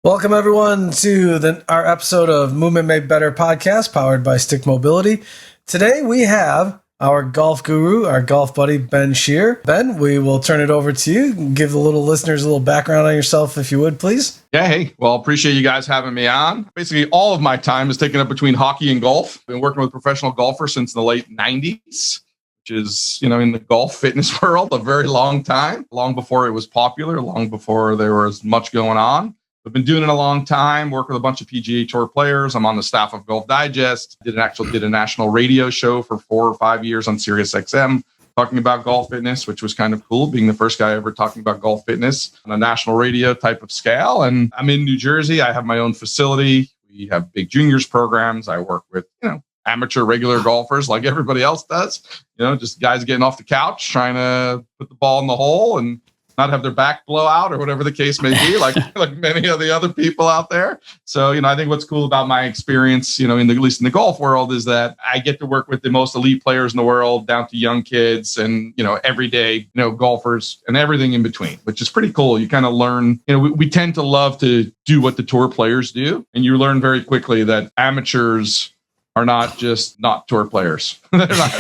Welcome, everyone, to our episode of Movement Made Better podcast, powered by Stick Mobility. Today, we have our golf guru, our golf buddy, Ben Shear. Ben, we will turn it over to you. Give the little listeners a little background on yourself, if you would, please. Yeah, hey. Well, appreciate you guys having me on. Basically, all of my time is taken up between hockey and golf. Been working with professional golfers since the late 90s. Which is, in the golf fitness world, a very long time, long before it was popular, long before there was much going on. I've been doing it a long time, work with a bunch of PGA Tour players. I'm on the staff of Golf Digest. Did a national radio show for 4 or 5 years on Sirius XM, talking about golf fitness, which was kind of cool, being the first guy ever talking about golf fitness on a national radio type of scale. And I'm in New Jersey. I have my own facility. We have big juniors programs. I work with, amateur regular golfers like everybody else does, just guys getting off the couch, trying to put the ball in the hole and not have their back blow out or whatever the case may be, like many of the other people out there. So, I think what's cool about my experience, at least in the golf world, is that I get to work with the most elite players in the world down to young kids and, everyday, golfers and everything in between, which is pretty cool. You kind of learn, we tend to love to do what the tour players do. And you learn very quickly that amateurs are not just not tour players. They're not,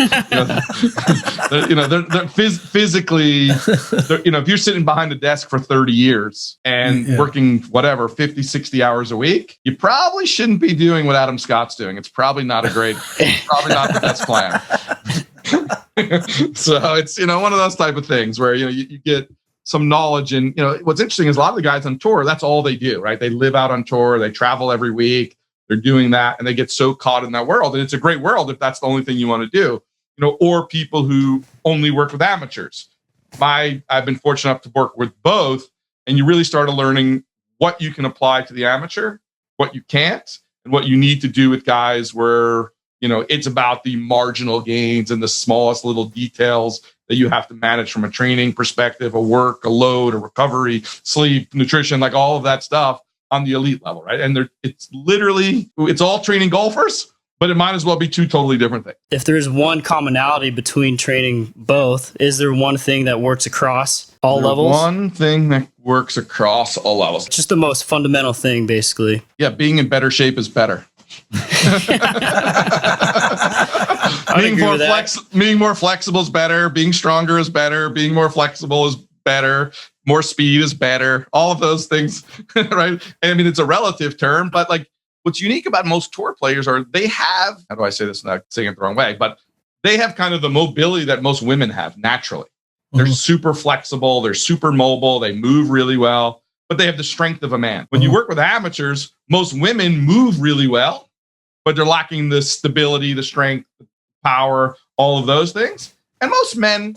they're physically, if you're sitting behind a desk for 30 years and working 50, 60 hours a week, you probably shouldn't be doing what Adam Scott's doing. It's probably not probably not the best plan. So it's, one of those type of things where, you get some knowledge. And, what's interesting is a lot of the guys on tour, that's all they do, right? They live out on tour. They travel every week. They're doing that and they get so caught in that world. And it's a great world if that's the only thing you want to do, or people who only work with amateurs. I've been fortunate enough to work with both. And you really started learning what you can apply to the amateur, what you can't, and what you need to do with guys where, it's about the marginal gains and the smallest little details that you have to manage from a training perspective, a work, a load, a recovery, sleep, nutrition, like all of that stuff on the elite level, right? And it's all training golfers, but it might as well be two totally different things. If there is one commonality between training both, is there one thing that works across all levels? One thing that works across all levels. Just the most fundamental thing, basically. Yeah, being in better shape is better. Being more flexible is better. Being stronger is better. Being more flexible is better. More speed is better. All of those things, right? I mean, it's a relative term, but like what's unique about most tour players are they have, how do I say this without saying it the wrong way, but they have kind of the mobility that most women have naturally. They're super flexible. They're super mobile. They move really well, but they have the strength of a man. When you work with amateurs, most women move really well, but they're lacking the stability, the strength, the power, all of those things. And most men,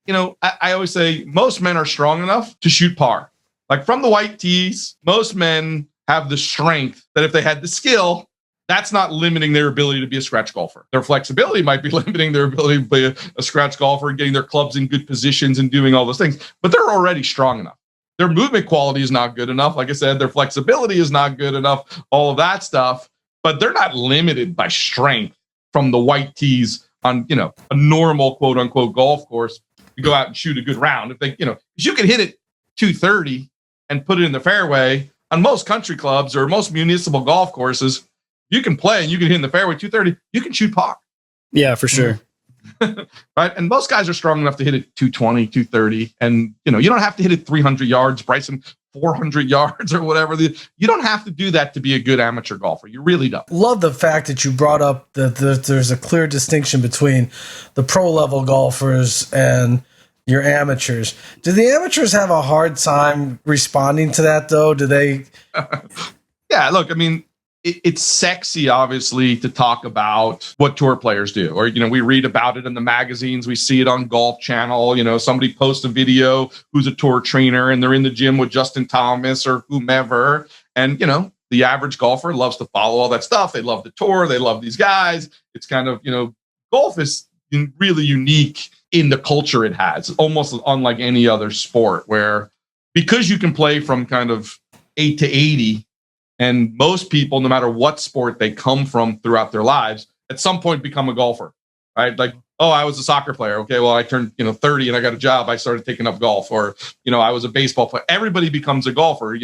I always say most men are strong enough to shoot par. Like from the white tees, most men have the strength that if they had the skill, that's not limiting their ability to be a scratch golfer. Their flexibility might be limiting their ability to be a scratch golfer and getting their clubs in good positions and doing all those things, but they're already strong enough. Their movement quality is not good enough. Like I said, their flexibility is not good enough, all of that stuff, but they're not limited by strength from the white tees on, a normal quote unquote golf course. You go out and shoot a good round. If they, you can hit it 230 and put it in the fairway on most country clubs or most municipal golf courses, you can play and you can hit in the fairway 230. You can shoot par. Yeah, for sure. Right. And most guys are strong enough to hit it 220, 230. And, you don't have to hit it 300 yards, Bryson 400 yards or whatever. You don't have to do that to be a good amateur golfer. You really don't. Love the fact that you brought up that there's a clear distinction between the pro level golfers and your amateurs. Do the amateurs have a hard time responding to that, though? Do they? Yeah, look, I mean, it's sexy, obviously, to talk about what tour players do. Or, we read about it in the magazines. We see it on Golf Channel. Somebody posts a video who's a tour trainer and they're in the gym with Justin Thomas or whomever. And, the average golfer loves to follow all that stuff. They love the tour. They love these guys. It's kind of, golf is really unique in the culture it has, almost unlike any other sport where because you can play from kind of 8 to 80, and most people, no matter what sport they come from throughout their lives, at some point become a golfer, right? Like, oh, I was a soccer player. Okay, well, I turned 30 and I got a job. I started taking up golf. Or, I was a baseball player. Everybody becomes a golfer,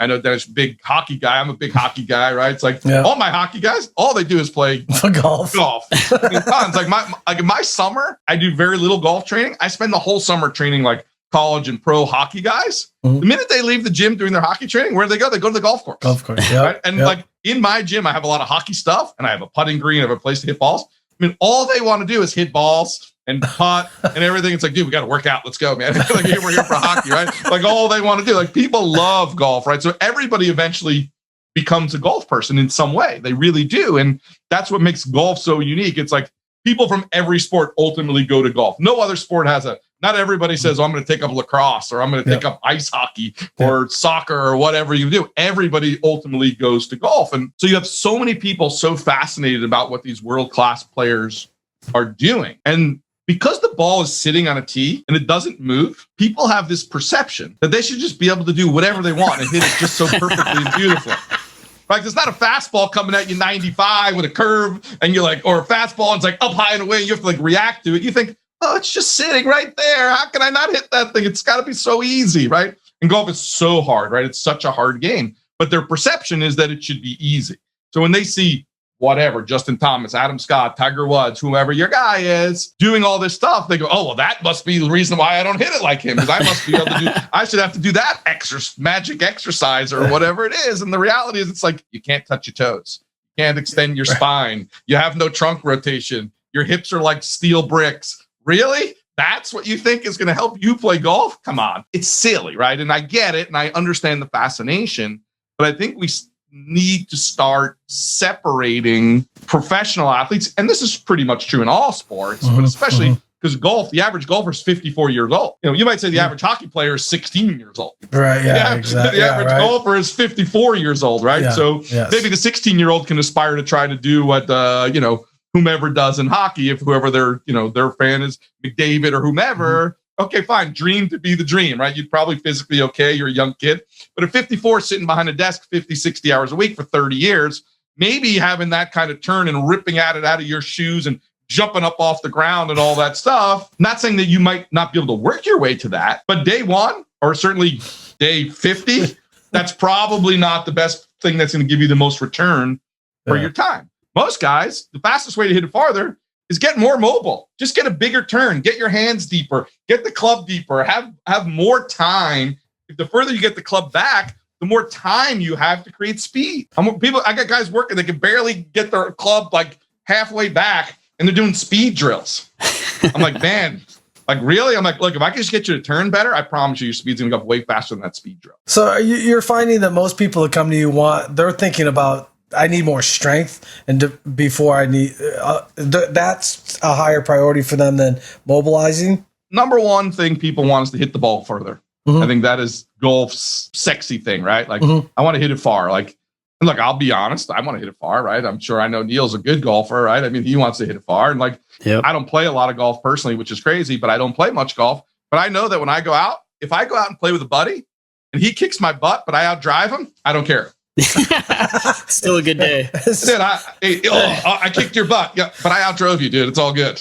I know there's a big hockey guy. I'm a big hockey guy, right? It's like Yeah. all my hockey guys, all they do is play golf. I mean, tons. Like my summer, I do very little golf training. I spend the whole summer training like college and pro hockey guys. Mhm. The minute they leave the gym doing their hockey training, where do they go? They go to the golf course. Golf course. Yeah. Right? And like in my gym, I have a lot of hockey stuff, and I have a putting green, I have a place to hit balls. I mean, all they want to do is hit balls and putt and everything. It's like, dude, we got to work out. Let's go, man. Like, we're here for hockey, right? Like all they want to do. Like people love golf, right? So everybody eventually becomes a golf person in some way. They really do. And that's what makes golf so unique. It's like people from every sport ultimately go to golf. No other sport has not everybody says, oh, I'm going to take up lacrosse or I'm going to take up ice hockey or soccer or whatever you do. Everybody ultimately goes to golf. And so you have so many people so fascinated about what these world-class players are doing. And because the ball is sitting on a tee and it doesn't move, people have this perception that they should just be able to do whatever they want and hit it just so perfectly and beautifully. Like, there's not a fastball coming at you 95 with a curve and you're like, or a fastball and it's like up high and away and you have to like react to it. You think, oh, it's just sitting right there. How can I not hit that thing? It's got to be so easy, right? And golf is so hard, right? It's such a hard game. But their perception is that it should be easy. So when they see whatever, Justin Thomas, Adam Scott, Tiger Woods, whoever your guy is, doing all this stuff, they go, oh, well, that must be the reason why I don't hit it like him, because I must be able to do, I should have to do that magic exercise or whatever it is. And the reality is, it's like, you can't touch your toes. You can't extend your spine. You have no trunk rotation. Your hips are like steel bricks. Really? That's what you think is going to help you play golf? Come on. It's silly, right? And I get it. And I understand the fascination, but I think we need to start separating professional athletes. And this is pretty much true in all sports, but especially because golf, the average golfer is 54 years old. You know, you might say the average hockey player is 16 years old. Right. Yeah, exactly. The average golfer is 54 years old, right? Yeah, so maybe the 16-year-old can aspire to try to do what, whomever does in hockey, if whoever their fan is, McDavid or whomever. Okay, fine. Dream to be the dream, right? You'd probably physically okay. You're a young kid. But at 54, sitting behind a desk 50, 60 hours a week for 30 years, maybe having that kind of turn and ripping at it out of your shoes and jumping up off the ground and all that stuff. Not saying that you might not be able to work your way to that, but day one or certainly day 50, that's probably not the best thing that's going to give you the most return for your time. Most guys, the fastest way to hit it farther is get more mobile. Just get a bigger turn, get your hands deeper, get the club deeper, have more time. If the further you get the club back, the more time you have to create speed. I got guys working, they can barely get their club like halfway back and they're doing speed drills. I'm like, man, like really? I'm like, look, if I can just get you to turn better, I promise you your speed's gonna go up way faster than that speed drill. So you're finding that most people that come to you they're thinking about, I need more strength, and before I need that's a higher priority for them than mobilizing. Number one thing people want is to hit the ball further. I think that is golf's sexy thing, right? Like I want to hit it far. Like, look, I'll be honest, I want to hit it far, right? I'm sure I know Neil's a good golfer, right? I mean, he wants to hit it far, and like I don't play a lot of golf personally, which is crazy, but I don't play much golf. But I know that when I go out, if I go out and play with a buddy and he kicks my butt, but I outdrive him, I don't care. Still a good day. Dude, I kicked your butt. Yeah, but I outdrove you, dude. It's all good.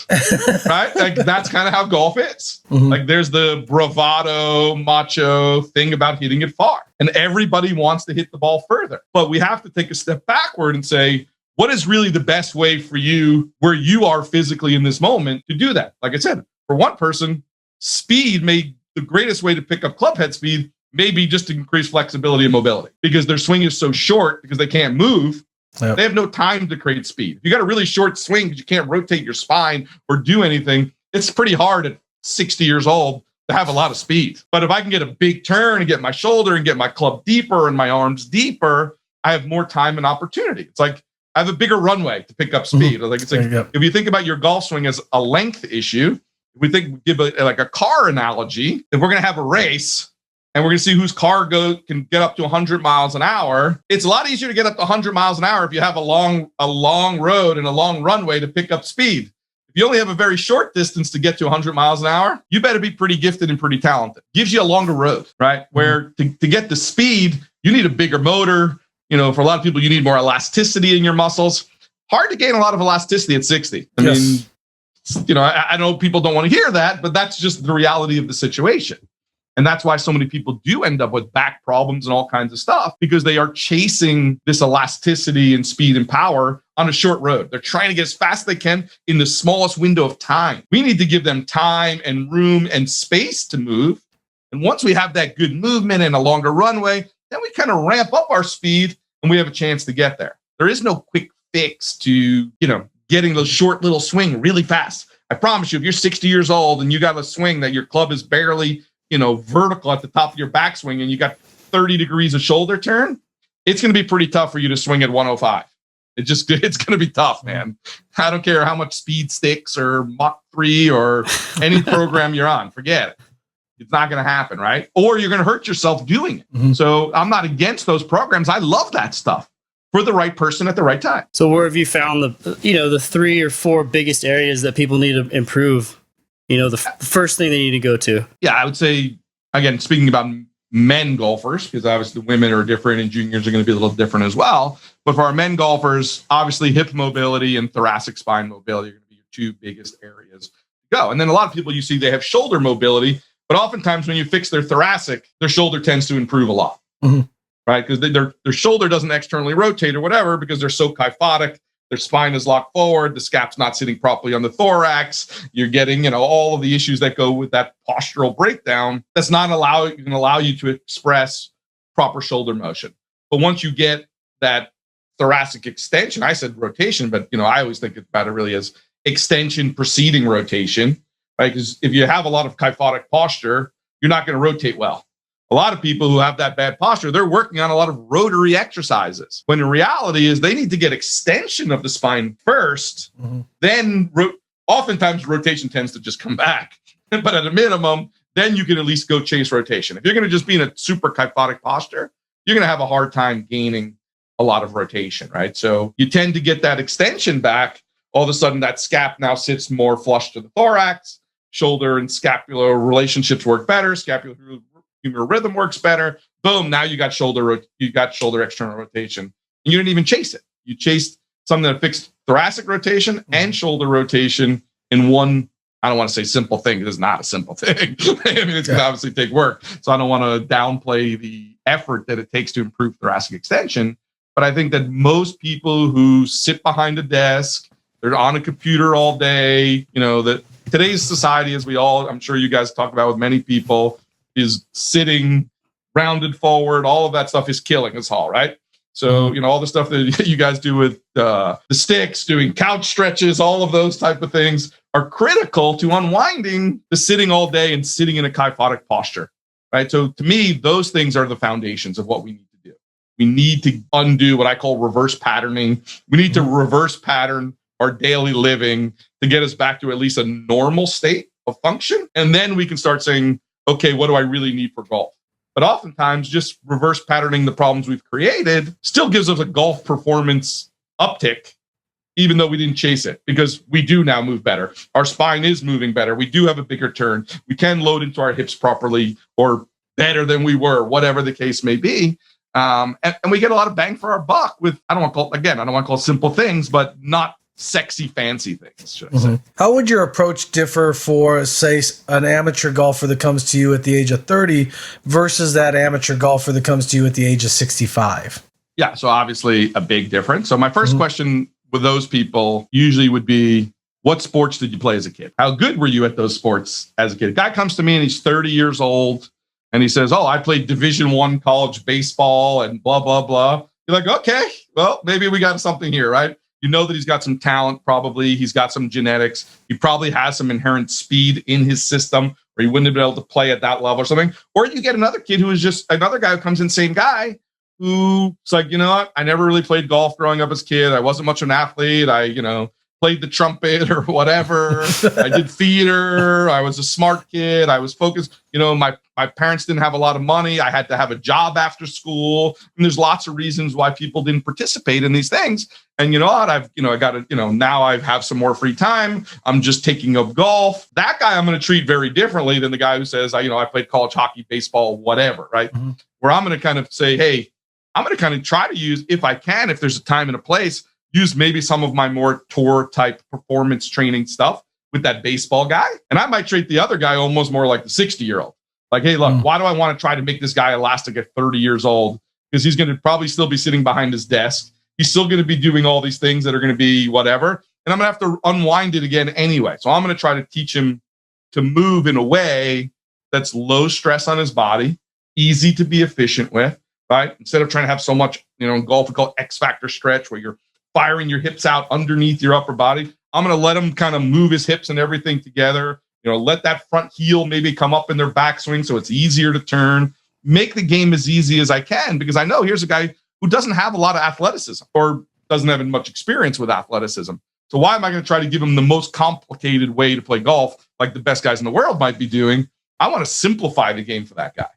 Right? Like that's kind of how golf is. Like there's the bravado, macho thing about hitting it far. And everybody wants to hit the ball further. But we have to take a step backward and say, what is really the best way for you where you are physically in this moment to do that? Like I said, for one person, speed the greatest way to pick up club head speed maybe just to increase flexibility and mobility because their swing is so short because they can't move. They have no time to create speed. If you got a really short swing because you can't rotate your spine or do anything, it's pretty hard at 60 years old to have a lot of speed. But if I can get a big turn and get my shoulder and get my club deeper and my arms deeper, I have more time and opportunity. It's like I have a bigger runway to pick up speed. Like it's like if you think about your golf swing as a length issue, if we give like a car analogy, if we're going to have a race, and we're going to see whose car can get up to 100 miles an hour. It's a lot easier to get up to 100 miles an hour if you have a long road and a long runway to pick up speed. If you only have a very short distance to get to 100 miles an hour, you better be pretty gifted and pretty talented. Gives you a longer road, right? Where to get the speed, you need a bigger motor. You know, for a lot of people, you need more elasticity in your muscles. Hard to gain a lot of elasticity at 60. I mean, you know, I know people don't want to hear that, but that's just the reality of the situation. And that's why so many people do end up with back problems and all kinds of stuff, because they are chasing this elasticity and speed and power on a short road. They're trying to get as fast as they can in the smallest window of time. We need to give them time and room and space to move. And once we have that good movement and a longer runway, then we kind of ramp up our speed and we have a chance to get there. There is no quick fix to, getting those short little swing really fast. I promise you, if you're 60 years old and you got a swing that your club is barely vertical at the top of your backswing and you got 30 degrees of shoulder turn, it's going to be pretty tough for you to swing at 105. It's going to be tough, man. I don't care how much speed sticks or Mach 3 or any program you're on. Forget it. It's not going to happen, right? Or you're going to hurt yourself doing it. Mm-hmm. So I'm not against those programs. I love that stuff for the right person at the right time. So where have you found the 3 or 4 biggest areas that people need to improve? The first thing they need to go to. Yeah, I would say, again, speaking about men golfers, because obviously women are different and juniors are going to be a little different as well. But for our men golfers, obviously hip mobility and thoracic spine mobility are going to be your 2 biggest areas to go. And then a lot of people you see, they have shoulder mobility, but oftentimes when you fix their thoracic, their shoulder tends to improve a lot, right? Because their shoulder doesn't externally rotate or whatever because they're so kyphotic. Their spine is locked forward. The scap's not sitting properly on the thorax. You're getting, all of the issues that go with that postural breakdown. That's not going to allow you to express proper shoulder motion. But once you get that thoracic extension, I said rotation, but I always think about it really as extension preceding rotation, right? Because if you have a lot of kyphotic posture, you're not going to rotate well. A lot of people who have that bad posture, they're working on a lot of rotary exercises. When in reality is they need to get extension of the spine first, then oftentimes rotation tends to just come back. But at a minimum, then you can at least go chase rotation. If you're going to just be in a super kyphotic posture, you're going to have a hard time gaining a lot of rotation, right? So you tend to get that extension back. All of a sudden, that scap now sits more flush to the thorax. Shoulder and scapular relationships work better. Scapular rhythm works better. Boom! Now you got shoulder external rotation, and you didn't even chase it. You chased something that fixed thoracic rotation and shoulder rotation in one. I don't want to say simple thing. It's not a simple thing. I mean, it's going to obviously take work. So I don't want to downplay the effort that it takes to improve thoracic extension. But I think that most people who sit behind a desk, they're on a computer all day. That today's society, as I'm sure you guys talk about with many people, is sitting rounded forward. All of that stuff is killing us all, right? So, all the stuff that you guys do with the sticks, doing couch stretches, all of those type of things are critical to unwinding the sitting all day and sitting in a kyphotic posture, right? So to me, those things are the foundations of what we need to do. We need to undo what I call reverse patterning. We need to reverse pattern our daily living to get us back to at least a normal state of function. And then we can start saying, okay, what do I really need for golf? But oftentimes just reverse patterning the problems we've created still gives us a golf performance uptick, even though we didn't chase it, because we do now move better. Our spine is moving better. We do have a bigger turn. We can load into our hips properly or better than we were, whatever the case may be. And we get a lot of bang for our buck with, I don't want to call it simple things, but not sexy, fancy things, should I say. How would your approach differ for, say, an amateur golfer that comes to you at the age of 30 versus that amateur golfer that comes to you at the age of 65? Yeah, so obviously a big difference. So my first question with those people usually would be, what sports did you play as a kid? How good were you at those sports as a kid? A guy comes to me and he's 30 years old and he says, I played Division I college baseball and blah, blah, blah. You're like, okay, well, maybe we got something here, right? You know that he's got some talent, probably. He's got some genetics. He probably has some inherent speed in his system, or he wouldn't have been able to play at that level or something. Or you get another kid who is just another guy who comes in, same guy, who's like, what? I never really played golf growing up as a kid. I wasn't much of an athlete. I, played the trumpet or whatever. I did theater. I was a smart kid. I was focused. My parents didn't have a lot of money. I had to have a job after school. And there's lots of reasons why people didn't participate in these things. And you know what? Now I have some more free time. I'm just taking up golf. That guy I'm going to treat very differently than the guy who says, I played college hockey, baseball, whatever, right? Where I'm going to kind of say, hey, I'm going to kind of try to use, if I can, if there's a time and a place, use maybe some of my more tour type performance training stuff with that baseball guy. And I might treat the other guy almost more like the 60-year-old. Like, hey, look, why do I want to try to make this guy elastic at 30 years old? Because he's going to probably still be sitting behind his desk. He's still going to be doing all these things that are going to be whatever. And I'm going to have to unwind it again anyway. So I'm going to try to teach him to move in a way that's low stress on his body, easy to be efficient with, right? Instead of trying to have so much, in golf, we call it X factor stretch, where you're firing your hips out underneath your upper body. I'm going to let him kind of move his hips and everything together. Let that front heel maybe come up in their backswing so it's easier to turn. Make the game as easy as I can, because I know here's a guy who doesn't have a lot of athleticism or doesn't have much experience with athleticism. So why am I going to try to give him the most complicated way to play golf like the best guys in the world might be doing? I want to simplify the game for that guy.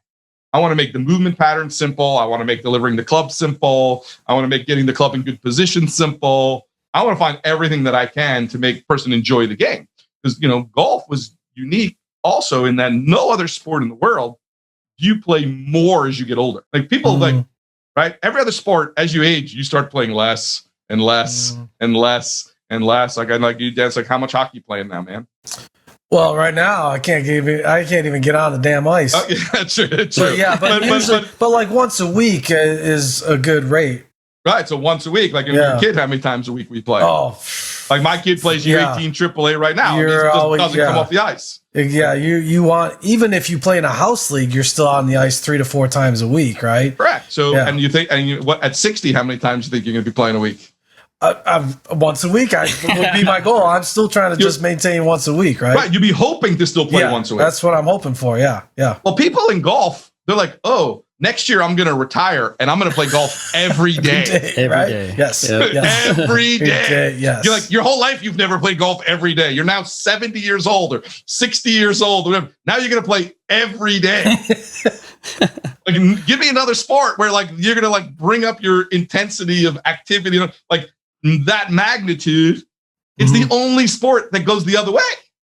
I want to make the movement pattern simple. I want to make delivering the club simple. I want to make getting the club in good position simple. I want to find everything that I can to make a person enjoy the game. Because, golf was unique also in that no other sport in the world, you play more as you get older. Like people right? Every other sport, as you age, you start playing less and less and less and less. Like you dance, like how much hockey you playing now, man? Well, right now I can't even get on the damn ice. Oh, yeah, true. But like once a week is a good rate. Right. So once a week, like your kid, how many times a week we play? Oh, like my kid plays U18 AAA right now. He doesn't come off the ice. Yeah. You want, even if you play in a house league, you're still on the ice 3 to 4 times a week, right? Correct. So, and you think, at 60, how many times do you think you're going to be playing a week? Once a week would be my goal. I'm still trying to just maintain once a week, right? Right. You'd be hoping to still play once a week. That's what I'm hoping for. Yeah. Yeah. Well, people in golf, they're like, oh, next year I'm going to retire and I'm going to play golf every day. Every day. Yes. Yes. Every day. Yes. You're like, your whole life you've never played golf every day. You're now 70 years old or 60 years old or whatever. Now you're going to play every day. Like, give me another sport where like you're going to like bring up your intensity of activity, like that magnitude. It's the only sport that goes the other way.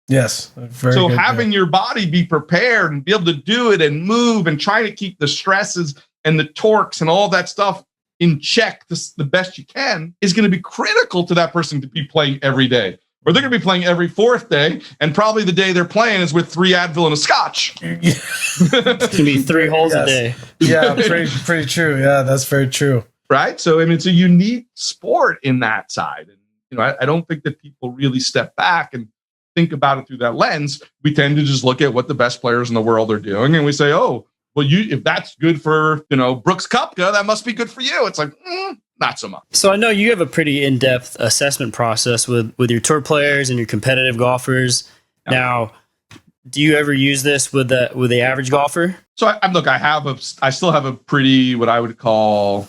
Yes. So having your body be prepared and be able to do it and move and try to keep the stresses and the torques and all that stuff in check the best you can is going to be critical to that person to be playing every day. Or they're going to be playing every 4th day, and probably the day they're playing is with 3 Advil and a Scotch. It's going to be 3 holes a day. Yeah, pretty true. Yeah, that's very true. Right? So, I mean, it's a unique sport in that side. And, I don't think that people really step back and think about it through that lens. We tend to just look at what the best players in the world are doing, and we say, oh, well, if that's good for, Brooks Koepka, that must be good for you. It's like, not so much. So I know you have a pretty in-depth assessment process with your tour players and your competitive golfers. Yeah. Now, do you ever use this with the average golfer? So I still have a pretty, what I would call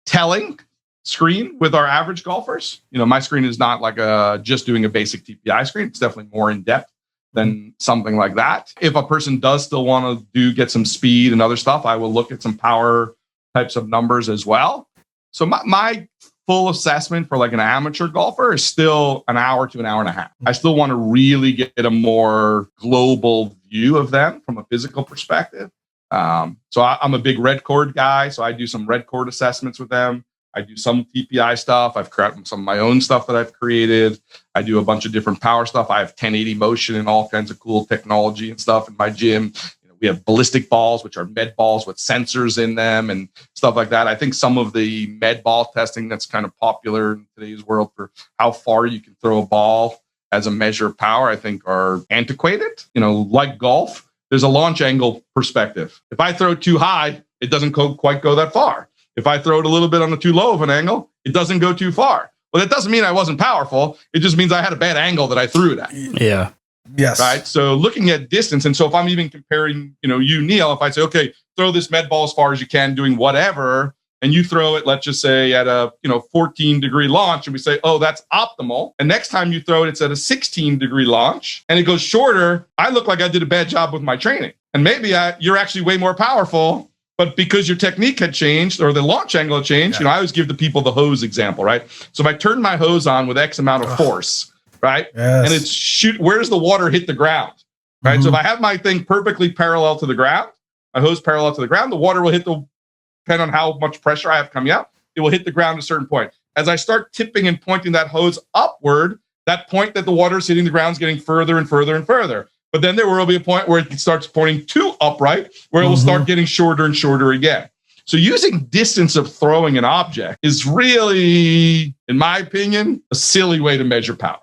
telling screen with our average golfers. My screen is not like just doing a basic TPI screen. It's definitely more in depth than something like that. If a person does still want to get some speed and other stuff, I will look at some power types of numbers as well. So my full assessment for like an amateur golfer is still an hour to an hour and a half. I still want to really get a more global view of them from a physical perspective. So I'm a big red cord guy. So I do some red cord assessments with them. I do some TPI stuff. I've created some of my own stuff that I've created. I do a bunch of different power stuff. I have 1080 motion and all kinds of cool technology and stuff in my gym. We have ballistic balls, which are med balls with sensors in them and stuff like that. I think some of the med ball testing that's kind of popular in today's world for how far you can throw a ball as a measure of power, I think are antiquated. Like golf, there's a launch angle perspective. If I throw too high, it doesn't quite go that far. If I throw it a little bit on the too low of an angle, it doesn't go too far. Well, that doesn't mean I wasn't powerful. It just means I had a bad angle that I threw it at. Yeah. Yes. Right. So looking at distance. And so if I'm even comparing, you, Neil, if I say, okay, throw this med ball as far as you can doing whatever, and you throw it, let's just say at a, 14-degree launch, and we say, oh, that's optimal. And next time you throw it, it's at a 16-degree launch and it goes shorter. I look like I did a bad job with my training. And maybe you're actually way more powerful. But because your technique had changed or the launch angle had changed, I always give the people the hose example, right? So if I turn my hose on with X amount of force, right? Yes. And it's where does the water hit the ground, right? Mm-hmm. So if I have my thing perfectly parallel to the ground, my hose parallel to the ground, the water will depending on how much pressure I have coming out, it will hit the ground at a certain point. As I start tipping and pointing that hose upward, that point that the water is hitting the ground is getting further and further and further. But then there will be a point where it starts pointing too upright, where it will start getting shorter and shorter again. So using distance of throwing an object is really, in my opinion, a silly way to measure power,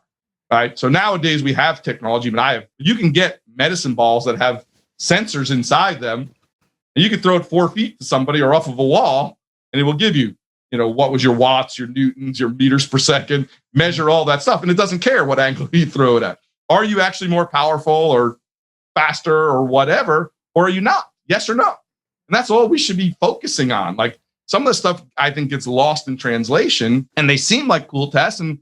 right? So nowadays we have technology, but you can get medicine balls that have sensors inside them, and you can throw it 4 feet to somebody or off of a wall, and it will give you, what was your watts, your newtons, your meters per second, measure all that stuff. And it doesn't care what angle you throw it at. Are you actually more powerful or faster or whatever, or are you not? Yes or no? And that's all we should be focusing on. Like, some of the stuff I think gets lost in translation, and they seem like cool tests. And,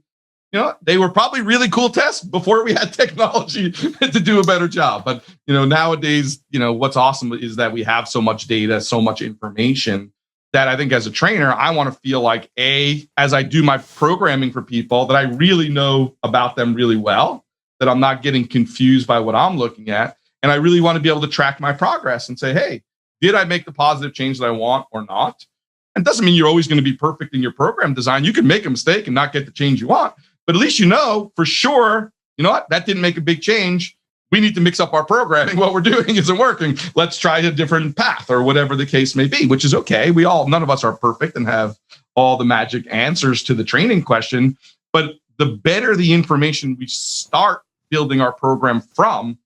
they were probably really cool tests before we had technology to do a better job. But, nowadays, what's awesome is that we have so much data, so much information that I think as a trainer, I want to feel like, as I do my programming for people, that I really know about them really well, that I'm not getting confused by what I'm looking at. And I really want to be able to track my progress and say, hey, did I make the positive change that I want or not? And it doesn't mean you're always going to be perfect in your program design. You can make a mistake and not get the change you want. But at least for sure, that didn't make a big change. We need to mix up our programming. What we're doing isn't working. Let's try a different path or whatever the case may be, which is okay. None of us are perfect and have all the magic answers to the training question. But the better the information we start building our program from,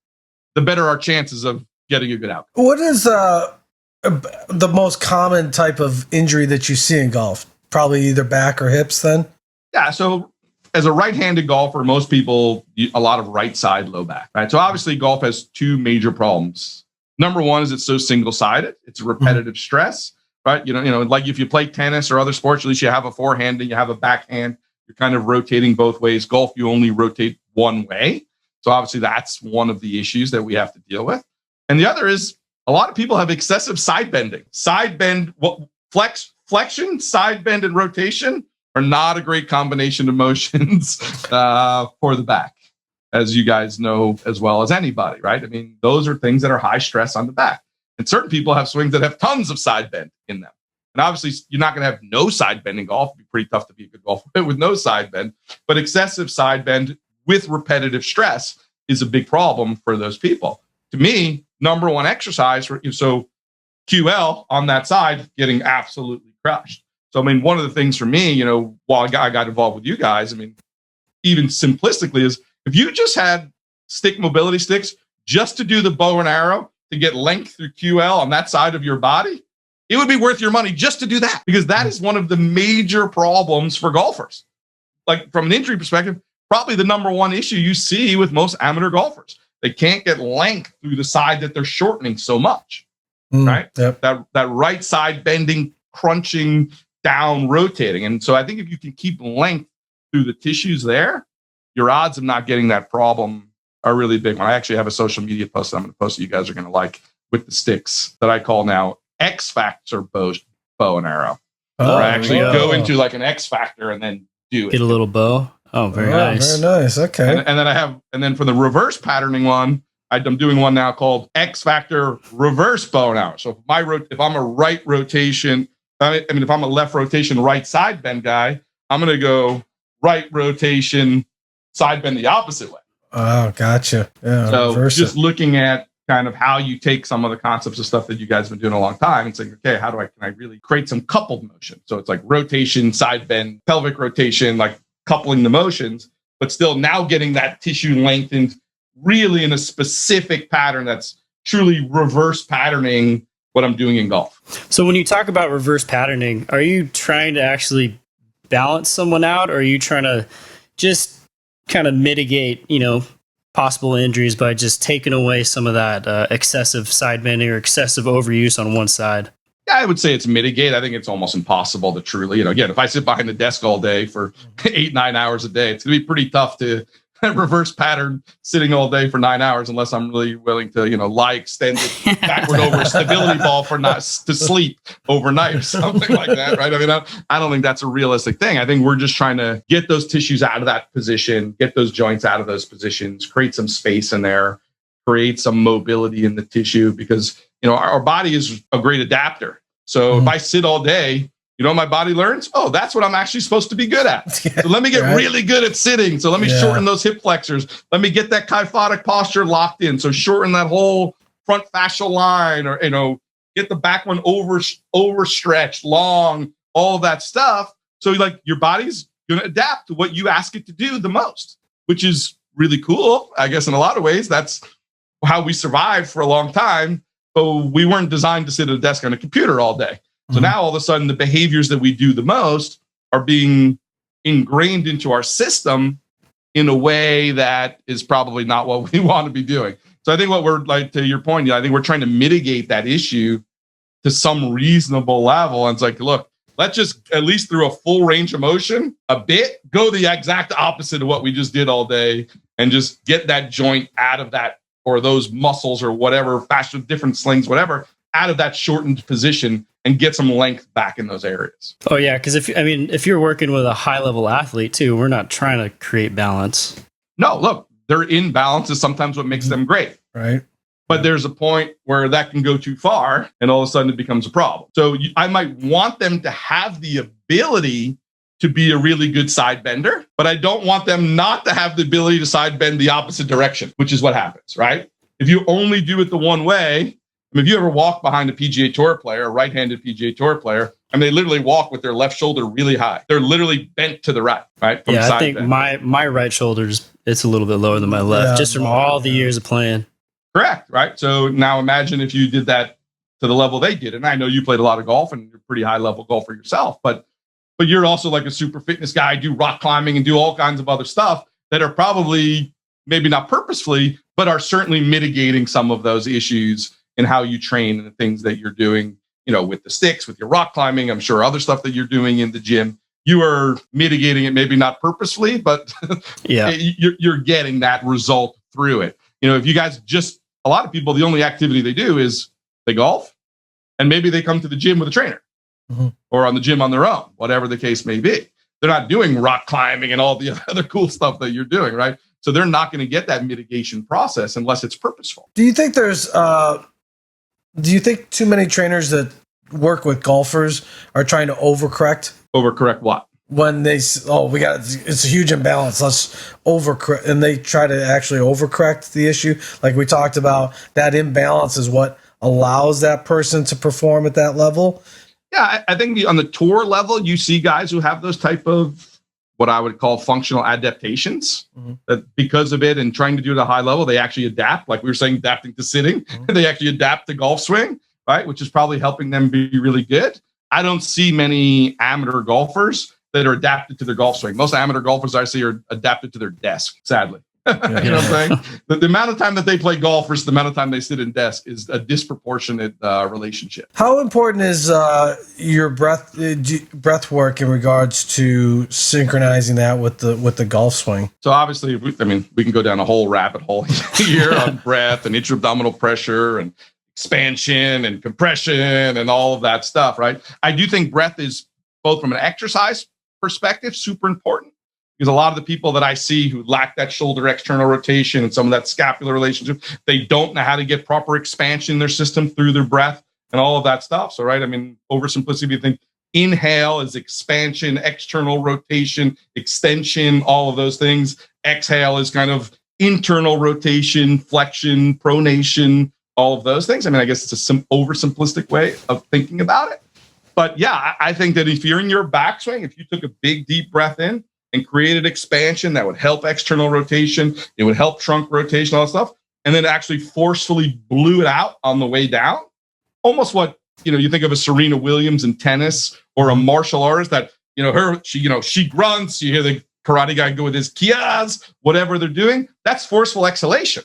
the better our chances of getting a good outcome. What is the most common type of injury that you see in golf? Probably either back or hips then? Yeah, so as a right-handed golfer, most people, a lot of right side low back, right? So obviously golf has two major problems. Number one is it's so single-sided. It's a repetitive stress, right? Like if you play tennis or other sports, at least you have a forehand and you have a backhand. You're kind of rotating both ways. Golf, you only rotate one way. So obviously that's one of the issues that we have to deal with. And the other is a lot of people have excessive side bending. Side bend, flexion, side bend, and rotation are not a great combination of motions for the back, as you guys know as well as anybody, right? I mean, those are things that are high stress on the back. And certain people have swings that have tons of side bend in them. And obviously, you're not going to have no side bend in golf. It'd be pretty tough to be a good golfer with no side bend. But excessive side bend with repetitive stress is a big problem for those people. To me, number one exercise, so QL on that side, getting absolutely crushed. So, I mean, one of the things for me, while I got involved with you guys, I mean, even simplistically is if you just had stick mobility sticks just to do the bow and arrow to get length through QL on that side of your body, it would be worth your money just to do that, because that is one of the major problems for golfers. Like from an injury perspective, probably the number one issue you see with most amateur golfers. They can't get length through the side that they're shortening so much, right? Yep. That right side bending, crunching, down, rotating. And so I think if you can keep length through the tissues there, your odds of not getting that problem are really big. I actually have a social media post that I'm going to post that you guys are going to like with the sticks that I call now X Factor bow and arrow. Where I actually go into like an X Factor and then do it. Get a little bow. Oh, very nice. Very nice. Okay. And then for the reverse patterning one, I'm doing one now called X Factor reverse bow and arrow. So if I'm a right rotation, if I'm a left rotation, right side bend guy, I'm going to go right rotation, side bend the opposite way. Oh, gotcha. Yeah. So just looking at kind of how you take some of the concepts of stuff that you guys have been doing a long time and saying, okay, can I really create some coupled motion? So it's like rotation, side bend, pelvic rotation, like coupling the motions, but still now getting that tissue lengthened really in a specific pattern that's truly reverse patterning what I'm doing in golf. So when you talk about reverse patterning, are you trying to actually balance someone out, or are you trying to just kind of mitigate, possible injuries by just taking away some of that excessive side bending or excessive overuse on one side? Yeah, I would say it's mitigate. I think it's almost impossible to truly, again, if I sit behind the desk all day for 8-9 hours a day, it's going to be pretty tough to reverse pattern sitting all day for 9 hours unless I'm really willing to, lie extended backward over a stability ball to sleep overnight or something like that, right? I mean, I don't think that's a realistic thing. I think we're just trying to get those tissues out of that position, get those joints out of those positions, create some space in there, create some mobility in the tissue, because, our body is a great adapter. So if I sit all day, You know what my body learns? Oh, that's what I'm actually supposed to be good at. So let me get really good at sitting. So let me shorten those hip flexors. Let me get that kyphotic posture locked in. So shorten that whole front fascial line, or, get the back one overstretched, long, all of that stuff. So like your body's going to adapt to what you ask it to do the most, which is really cool. I guess in a lot of ways, that's how we survived for a long time. But we weren't designed to sit at a desk on a computer all day. So now all of a sudden the behaviors that we do the most are being ingrained into our system in a way that is probably not what we want to be doing. So I think what we're like, to your point, I think we're trying to mitigate that issue to some reasonable level. And it's like, look, let's just at least through a full range of motion, a bit, go the exact opposite of what we just did all day and just get that joint out of that, or those muscles or whatever, fascia, different slings, whatever, out of that shortened position and get some length back in those areas. Oh yeah, because if you're working with a high level athlete too, we're not trying to create balance. No, look, their imbalance is sometimes what makes them great. Right. But there's a point where that can go too far and all of a sudden it becomes a problem. So I might want them to have the ability to be a really good side bender, but I don't want them not to have the ability to side bend the opposite direction, which is what happens, right? If you only do it the one way, if you ever walk behind a PGA Tour player, a right-handed PGA Tour player, they literally walk with their left shoulder really high. They're literally bent to the right? From I think bend. my right shoulder's, it's a little bit lower than my left, just from all the years of playing. Correct, right? So now imagine if you did that to the level they did. And I know you played a lot of golf and you're a pretty high-level golfer yourself, but you're also like a super fitness guy, do rock climbing and do all kinds of other stuff that are probably, maybe not purposefully, but are certainly mitigating some of those issues in how you train and the things that you're doing, with the sticks, with your rock climbing. I'm sure other stuff that you're doing in the gym, you are mitigating it, maybe not purposefully, but you're getting that result through it. If you guys a lot of people, the only activity they do is they golf, and maybe they come to the gym with a trainer or on the gym on their own, whatever the case may be. They're not doing rock climbing and all the other cool stuff that you're doing, right? So they're not going to get that mitigation process unless it's purposeful. Do you think do you think too many trainers that work with golfers are trying to overcorrect? Overcorrect what? When it's a huge imbalance, let's overcorrect, and they try to actually overcorrect the issue. Like we talked about, that imbalance is what allows that person to perform at that level. Yeah, I think on the tour level, you see guys who have those type of what I would call functional adaptations, that because of it and trying to do it at a high level, they actually adapt. Like we were saying, adapting to sitting, they actually adapt the golf swing, right? Which is probably helping them be really good. I don't see many amateur golfers that are adapted to their golf swing. Most amateur golfers I see are adapted to their desk, sadly. You know what I'm saying? The amount of time that they play golf versus the amount of time they sit in desk is a disproportionate relationship. How important is your breath work in regards to synchronizing that with the golf swing? So obviously, we can go down a whole rabbit hole here on breath and intra-abdominal pressure and expansion and compression and all of that stuff, right? I do think breath is, both from an exercise perspective, super important. Because a lot of the people that I see who lack that shoulder external rotation and some of that scapular relationship, they don't know how to get proper expansion in their system through their breath and all of that stuff. So, right, oversimplicity, you think inhale is expansion, external rotation, extension, all of those things. Exhale is kind of internal rotation, flexion, pronation, all of those things. I guess it's a oversimplistic way of thinking about it. But yeah, I think that if you're in your backswing, if you took a big, deep breath in, and created expansion that would help external rotation, it would help trunk rotation, all that stuff, and then actually forcefully blew it out on the way down. Almost what, you think of a Serena Williams in tennis or a martial artist that, she grunts, you hear the karate guy go with his kias, whatever they're doing, that's forceful exhalation,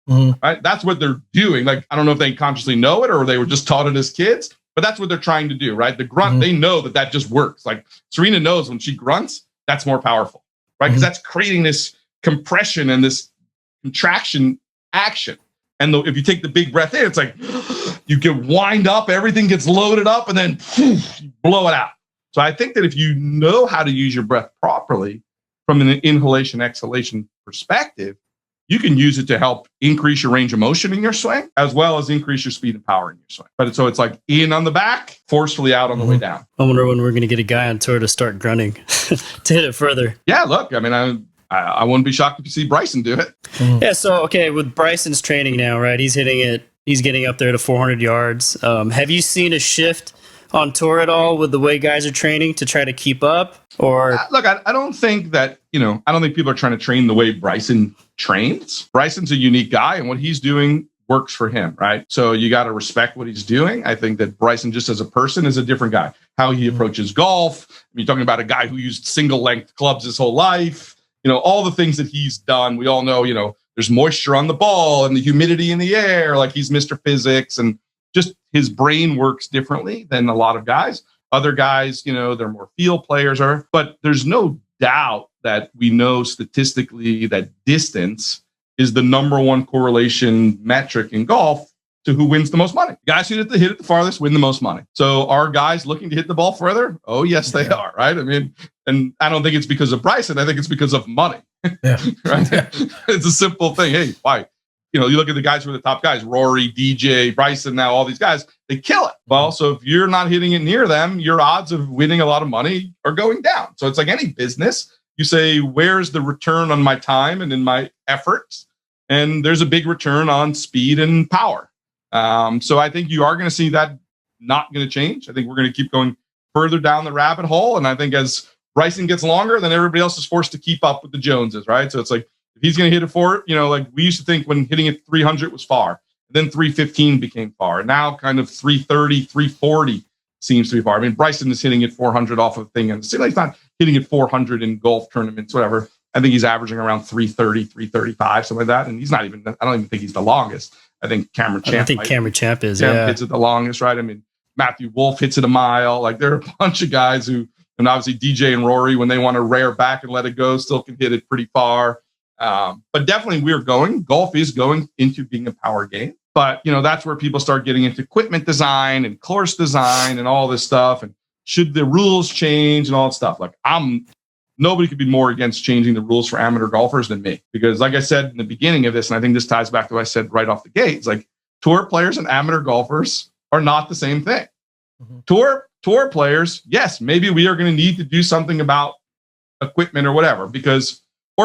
right? That's what they're doing. Like, I don't know if they consciously know it or they were just taught it as kids, but that's what they're trying to do, right? The grunt, they know that just works. Like Serena knows when she grunts, that's more powerful, right? Because that's creating this compression and this contraction action. And if you take the big breath in, it's like you get wind up, everything gets loaded up, and then you blow it out. So I think that if you know how to use your breath properly from an inhalation, exhalation perspective, you can use it to help increase your range of motion in your swing, as well as increase your speed and power in your swing. But so it's like in on the back, forcefully out on the way down. I wonder when we're going to get a guy on tour to start grunting to hit it further. Yeah, look, I mean, I wouldn't be shocked if you see Bryson do it. Yeah, so, okay, with Bryson's training now, right, he's hitting it, he's getting up there to 400 yards. Have you seen a shift on tour at all with the way guys are training to try to keep up? Or look, I don't think that, I don't think people are trying to train the way Bryson trains. Bryson's a unique guy, and what he's doing works for him, right? So you got to respect what he's doing. I think that Bryson, just as a person, is a different guy. How he approaches golf. I mean, you're talking about a guy who used single length clubs his whole life. All the things that he's done. We all know, there's moisture on the ball and the humidity in the air. Like, he's Mr. Physics, and just his brain works differently than a lot of guys. Other guys, they're more field players but there's no doubt that we know statistically that distance is the number one correlation metric in golf to who wins the most money. Guys who hit it the farthest win the most money. So are guys looking to hit the ball further? Oh, yes, they are, right? I mean, and I don't think it's because of Bryson. I think it's because of money. Yeah. Right? Yeah. It's a simple thing. Hey, why? You look at the guys who are the top guys, Rory, DJ, Bryson, now all these guys, they kill it. Well, so if you're not hitting it near them, your odds of winning a lot of money are going down. So it's like any business. You say, where's the return on my time and in my efforts? And there's a big return on speed and power. So I think you are going to see that not going to change. I think we're going to keep going further down the rabbit hole. And I think as Bryson gets longer, then everybody else is forced to keep up with the Joneses, right? So it's like, if he's going to hit it for it, like we used to think when hitting it 300 was far, then 315 became far. Now kind of 330, 340 seems to be far. I mean, Bryson is hitting it 400 off of the thing, and it seems like he's not hitting it 400 in golf tournaments, whatever. I think he's averaging around 330, 335, something like that. And he's not even, I don't even think he's the longest. I think Cameron Champ. Cameron Champ is, hits it the longest, right? I mean, Matthew Wolf hits it a mile. Like, there are a bunch of guys who, and obviously DJ and Rory, when they want to rear back and let it go, still can hit it pretty far. But definitely golf is going into being a power game. But, that's where people start getting into equipment design and course design and all this stuff. And should the rules change and all that stuff? Like, nobody could be more against changing the rules for amateur golfers than me. Because like I said in the beginning of this, and I think this ties back to what I said right off the gate, it's like tour players and amateur golfers are not the same thing. Mm-hmm. Tour players, yes, maybe we are going to need to do something about equipment or whatever, or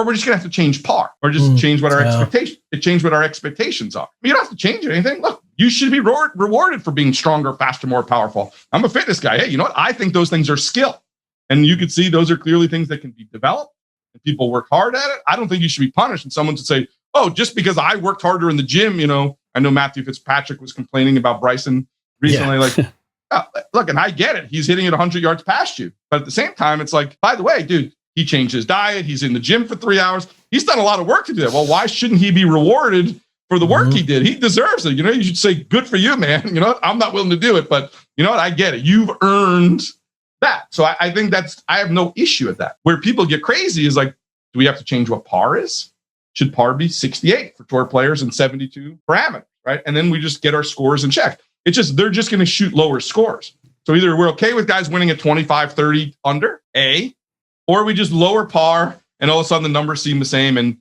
we're just going to have to change par, or just change what our expectations are. You don't have to change anything. Look, you should be rewarded for being stronger, faster, more powerful. I'm a fitness guy. Hey, you know what? I think those things are skill. And you can see those are clearly things that can be developed, and people work hard at it. I don't think you should be punished. And someone should say, oh, just because I worked harder in the gym, I know Matthew Fitzpatrick was complaining about Bryson recently. Yeah. Like, look, and I get it. He's hitting it 100 yards past you. But at the same time, it's like, by the way, dude, he changed his diet. He's in the gym for 3 hours. He's done a lot of work to do that. Well, why shouldn't he be rewarded for the work he did? He deserves it. You should say, good for you, man. I'm not willing to do it, but you know what? I get it. You've earned that. So I think I have no issue with that. Where people get crazy is like, do we have to change what par is? Should par be 68 for tour players and 72 for amateur, right? And then we just get our scores in check. It's just, they're just going to shoot lower scores. So either we're okay with guys winning at 25, 30 under, or we just lower par and all of a sudden the numbers seem the same. And,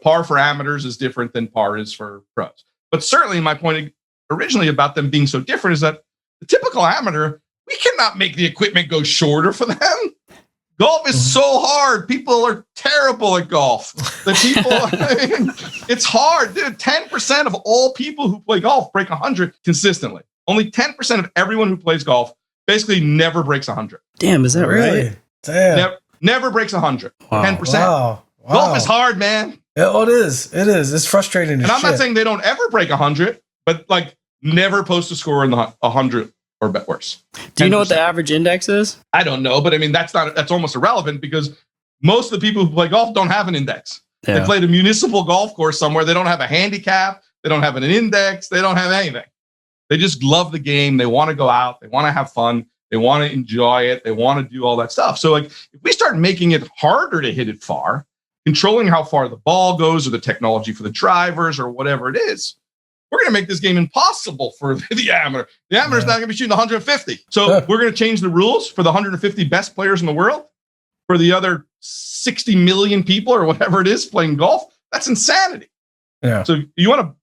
par for amateurs is different than par is for pros. But certainly my point originally about them being so different is that the typical amateur, we cannot make the equipment go shorter for them. Golf is so hard. People are terrible at golf. It's hard, dude. 10% of all people who play golf break 100 consistently. Only 10% of everyone who plays golf basically never breaks 100. Damn, is that really? Right? Damn. Never breaks 100. Wow. 10%. Wow. Golf is hard, man. Yeah, it is. It is. It's frustrating. And I'm not saying they don't ever break 100, but like never post a score in the 100 or worse. 10%. Do you know what the average index is? I don't know, but I mean, that's almost irrelevant because most of the people who play golf don't have an index. Yeah. They played a municipal golf course somewhere. They don't have a handicap. They don't have an index. They don't have anything. They just love the game. They want to go out. They want to have fun. They want to enjoy it. They want to do all that stuff. So like, if we start making it harder to hit it far, controlling how far the ball goes or the technology for the drivers or whatever it is, we're going to make this game impossible for the amateur. The amateur's not going to be shooting 150. So we're going to change the rules for the 150 best players in the world for the other 60 million people or whatever it is playing golf. That's insanity. Yeah. So you want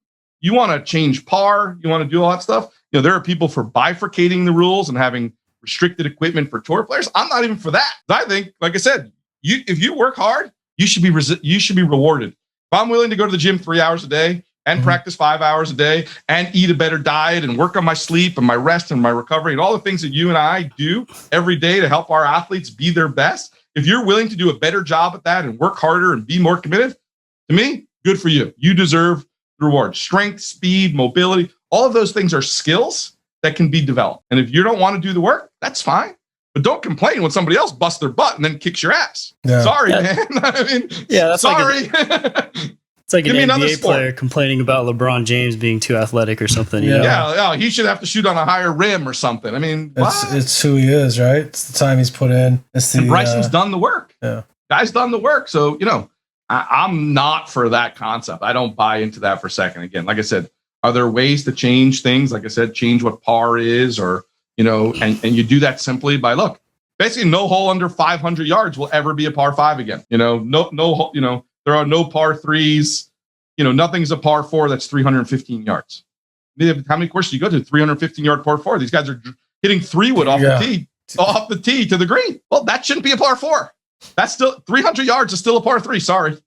to change par, you want to do all that stuff. There are people for bifurcating the rules and having restricted equipment for tour players. I'm not even for that. I think, like I said, if you work hard, you should be rewarded. If I'm willing to go to the gym 3 hours a day and practice 5 hours a day and eat a better diet and work on my sleep and my rest and my recovery and all the things that you and I do every day to help our athletes be their best, if you're willing to do a better job at that and work harder and be more committed, to me, good for you. You deserve the reward. Strength, speed, mobility, all of those things are skills that can be developed. And if you don't want to do the work, that's fine. But don't complain when somebody else busts their butt and then kicks your ass. Yeah. Sorry, man. I mean, that's sorry. It's like an NBA player complaining about LeBron James being too athletic or something. You know? Yeah, he should have to shoot on a higher rim or something. I mean, it's who he is, right? It's the time he's put in. And Bryson's done the work. Yeah, guy's done the work. So I'm not for that concept. I don't buy into that for a second. Again, like I said, are there ways to change things? Like I said, change what par is, or and you do that simply by basically no hole under 500 yards will ever be a par 5 again. No. There are no par 3s. Nothing's a par 4 that's 315 yards. How many courses do you go to? 315-yard par 4. These guys are hitting 3-wood off the tee to the green. Well, that shouldn't be a par 4. That's still 300 yards is still a par 3. Sorry.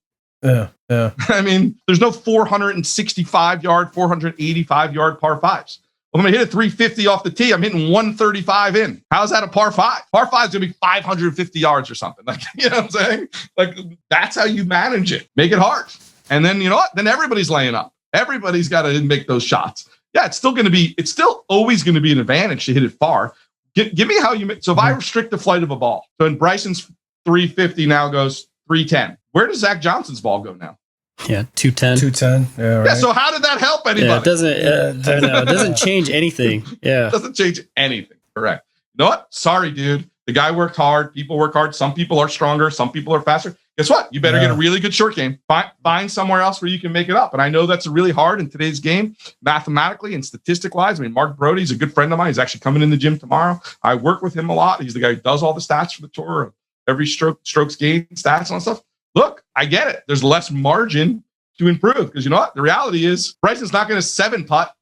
Yeah. I mean, there's no 465-yard, 485-yard par 5s. Well, when I hit a 350 off the tee, I'm hitting 135 in. How's that a par 5? Par 5 is going to be 550 yards or something. You know what I'm saying? That's how you manage it. Make it hard. And then, you know what? Then everybody's laying up. Everybody's got to make those shots. Yeah, it's still always going to be an advantage to hit it far. Give me how you make. So if I restrict the flight of a ball, so in Bryson's 350 now goes 310. Where does Zach Johnson's ball go now? Yeah, 210. 210. Yeah, right. Yeah, so how did that help anybody? Yeah, it doesn't change anything. Yeah. It doesn't change anything. Correct. You know what? Sorry, dude. The guy worked hard. People work hard. Some people are stronger. Some people are faster. Guess what? You better get a really good short game. Find somewhere else where you can make it up. And I know that's really hard in today's game, mathematically and statistic-wise. I mean, Mark Brody's a good friend of mine. He's actually coming in the gym tomorrow. I work with him a lot. He's the guy who does all the stats for the tour, every strokes gained stats and all that stuff. Look, I get it. There's less margin to improve because you know what? The reality is Bryson's not going to 7-putt,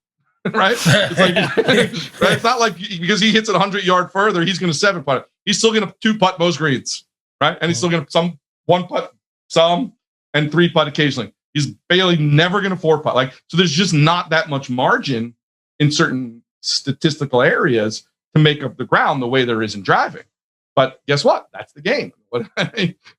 right? It's right? It's not like because he hits it 100 yard further, he's going to 7-putt it. He's still going to 2-putt most greens, right? And he's still going to some 1-putt, some, and 3-putt occasionally. He's barely never going to 4-putt. So there's just not that much margin in certain statistical areas to make up the ground the way there is in driving. But guess what? That's the game.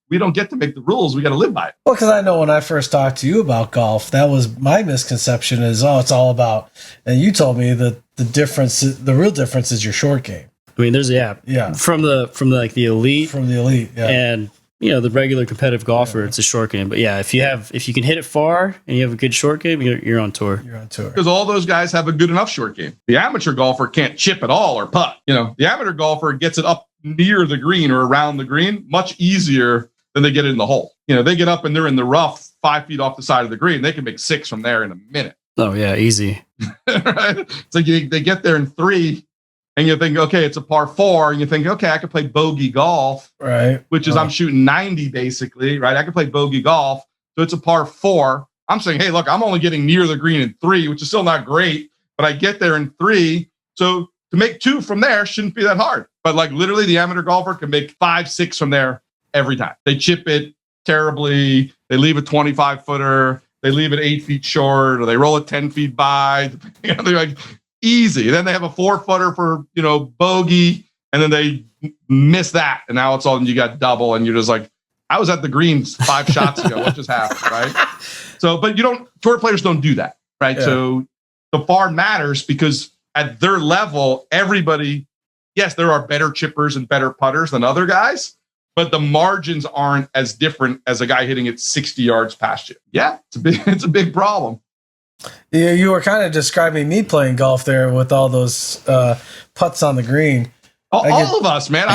We don't get to make the rules. We got to live by it. Well, because I know when I first talked to you about golf, that was my misconception is, it's all about, and you told me that the real difference is your short game. I mean, there's from the elite. From the elite, yeah. And the regular competitive golfer, it's a short game. But yeah, if you can hit it far and you have a good short game, you're on tour. You're on tour. Because all those guys have a good enough short game. The amateur golfer can't chip at all or putt. The amateur golfer gets it up near the green or around the green much easier than they get it in the hole. They get up and they're in the rough 5 feet off the side of the green. They can make 6 from there in a minute. Oh yeah, easy. Right? It's like they get there in 3 and you think, okay, it's a par 4. And you think, okay, I could play bogey golf, right? Which is I'm shooting 90 basically, right? I could play bogey golf. So it's a par 4. I'm saying, hey, look, I'm only getting near the green in 3, which is still not great, but I get there in 3. So to make 2 from there shouldn't be that hard. But literally the amateur golfer can make 5, 6 from there every time. They chip it terribly. They leave a 25-footer. They leave it 8 feet short, or they roll it 10 feet by. They're easy. Then they have a 4-footer for, bogey, and then they miss that. And now it's all, you got double, and you're just like, I was at the greens 5 shots ago. What just happened, right? So, but tour players don't do that, right? Yeah. So the far matters because at their level, everybody, yes, there are better chippers and better putters than other guys, but the margins aren't as different as a guy hitting it 60 yards past you. Yeah, it's a big problem. Yeah, you were kind of describing me playing golf there with all those putts on the green. All of us, man.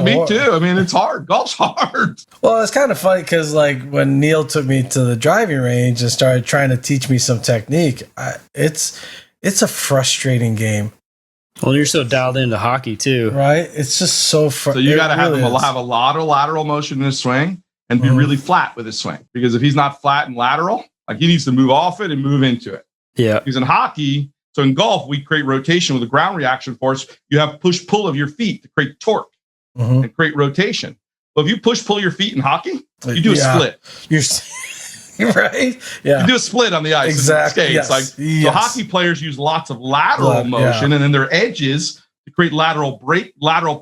Me too. I mean, it's hard. Golf's hard. Well, it's kind of funny because when Neil took me to the driving range and started trying to teach me some technique, it's a frustrating game. Well, you're so dialed into hockey too, right? It's just so frustrating. So you got to have him have a lot of lateral motion in his swing and be really flat with his swing. Because if he's not flat and lateral, Like he needs to move off it and move into it. Yeah. Because in hockey, so in golf, we create rotation with a ground reaction force. You have push-pull of your feet to create torque and create rotation. Well, if you push-pull your feet in hockey, you do a split. You're right. Yeah. You do a split on the ice. Exactly. Yes. So hockey players use lots of lateral motion and then their edges to create lateral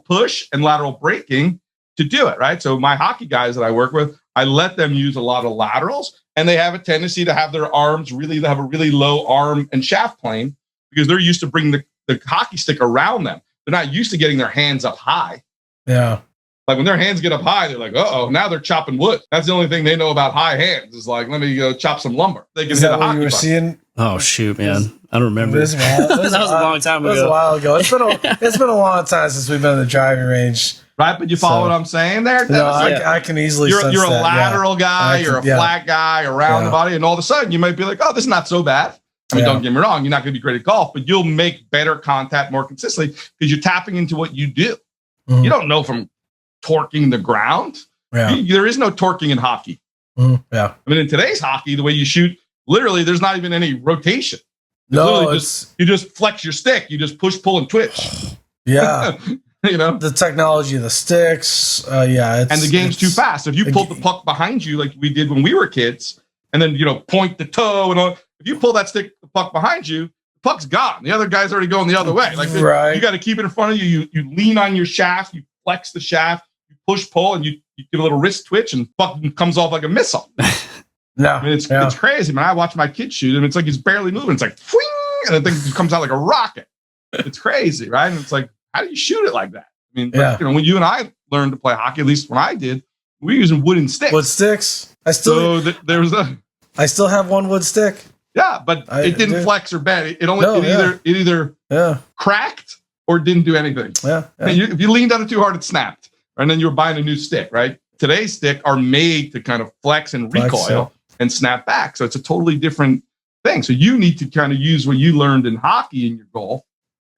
push and lateral braking to do it, right? So my hockey guys that I work with, I let them use a lot of laterals, and they have a tendency to have their arms they have a really low arm and shaft plane because they're used to bring the hockey stick around them. They're not used to getting their hands up high. Yeah. Like when their hands get up high, they're like, now they're chopping wood. That's the only thing they know about high hands is like, let me go chop some lumber. They can Is hit that a what hockey you were puck. seeing? Oh, shoot, man. I don't remember. That was a long time ago. It was a while ago. It's been a long time since we've been in the driving range. Right, but you follow what I'm saying there? No, I can easily sense you're a that, lateral guy, you're a flat guy around the body, and all of a sudden you might be like, oh, this is not so bad. I mean, don't get me wrong, you're not going to be great at golf, but you'll make better contact more consistently because you're tapping into what you do. You don't know from torquing the ground. Yeah. There is no torquing in hockey. Yeah. I mean, in today's hockey, the way you shoot, literally, there's not even any rotation. You just flex your stick. You just push, pull, and twitch. Yeah. The technology of the sticks. And the game's too fast. If you pull the puck behind you like we did when we were kids, and then point the toe and all, if you pull the puck behind you, the puck's gone. The other guy's already going the other way. Like you got to keep it in front of you. You lean on your shaft. You flex the shaft. You push, pull, and you give a little wrist twitch, and puck comes off like a missile. No, I mean, it's crazy. Man, I watch my kid shoot him. It's like he's barely moving. It's like, whing, and the thing comes out like a rocket. It's crazy, right? And it's like, how do you shoot it like that? I mean, when you and I learned to play hockey, at least when I did, we were using wooden sticks. Wood sticks. I still have one wood stick. Yeah, but it didn't flex or bend. It either cracked or didn't do anything. Yeah. If you leaned on it too hard, it snapped. And then you're buying a new stick, right? Today's stick are made to kind of flex and recoil and snap back. So it's a totally different thing. So you need to kind of use what you learned in hockey in your golf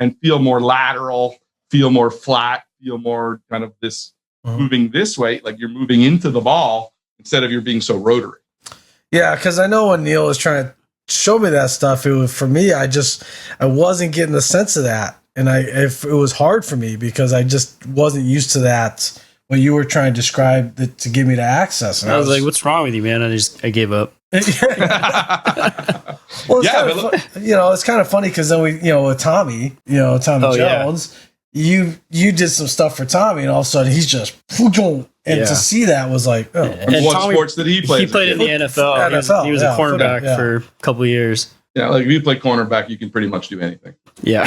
and feel more lateral, feel more flat, feel more kind of this moving this way, like you're moving into the ball instead of you're being so rotary. Yeah, because I know when Neil was trying to show me that stuff, it was, for me, I wasn't getting the sense of that. And it was hard for me because I just wasn't used to that when you were trying to describe to give me the access. And I was like, what's wrong with you, man? I gave up. Well, it's kind of funny because then with Tommy, Jones, you did some stuff for Tommy, and all of a sudden he's just, and to see that was like, and what Tommy, sports did he play? He played in the NFL. He was a cornerback for a couple of years. Yeah, like if you play cornerback, you can pretty much do anything. Yeah.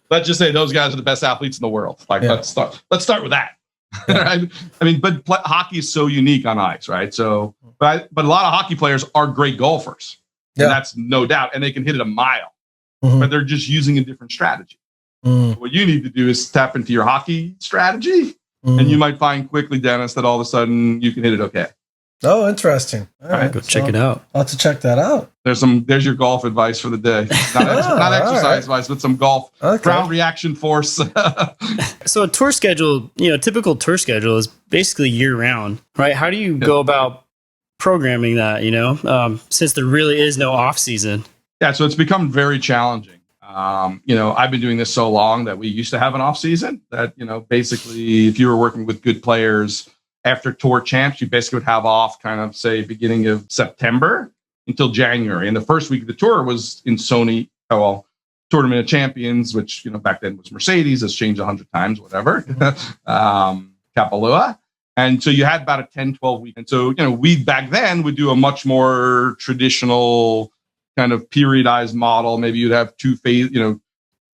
Let's just say those guys are the best athletes in the world. Like, let's start with that. Right? I mean, but hockey is so unique on ice, right? So, but a lot of hockey players are great golfers. Yeah. And that's no doubt. And they can hit it a mile, but they're just using a different strategy. What you need to do is tap into your hockey strategy, and you might find quickly, Dennis, that all of a sudden you can hit it okay. Oh, interesting. All right, go check it out. I'll have to check that out. There's your golf advice for the day. Not exercise advice, but some golf. Ground reaction force. So a tour schedule, typical tour schedule is basically year round, right? How do you go about programming that, since there really is no off season? Yeah, so it's become very challenging. I've been doing this so long that we used to have an off season that, basically if you were working with good players after tour champs, you basically would have off kind of say beginning of September until January. And the first week of the tour was in Sony, Tournament of Champions, which, back then was Mercedes, has changed 100 times, whatever, Kapalua. And so you had about a 10, 12 week. And so, we back then would do a much more traditional kind of periodized model. Maybe you'd have 3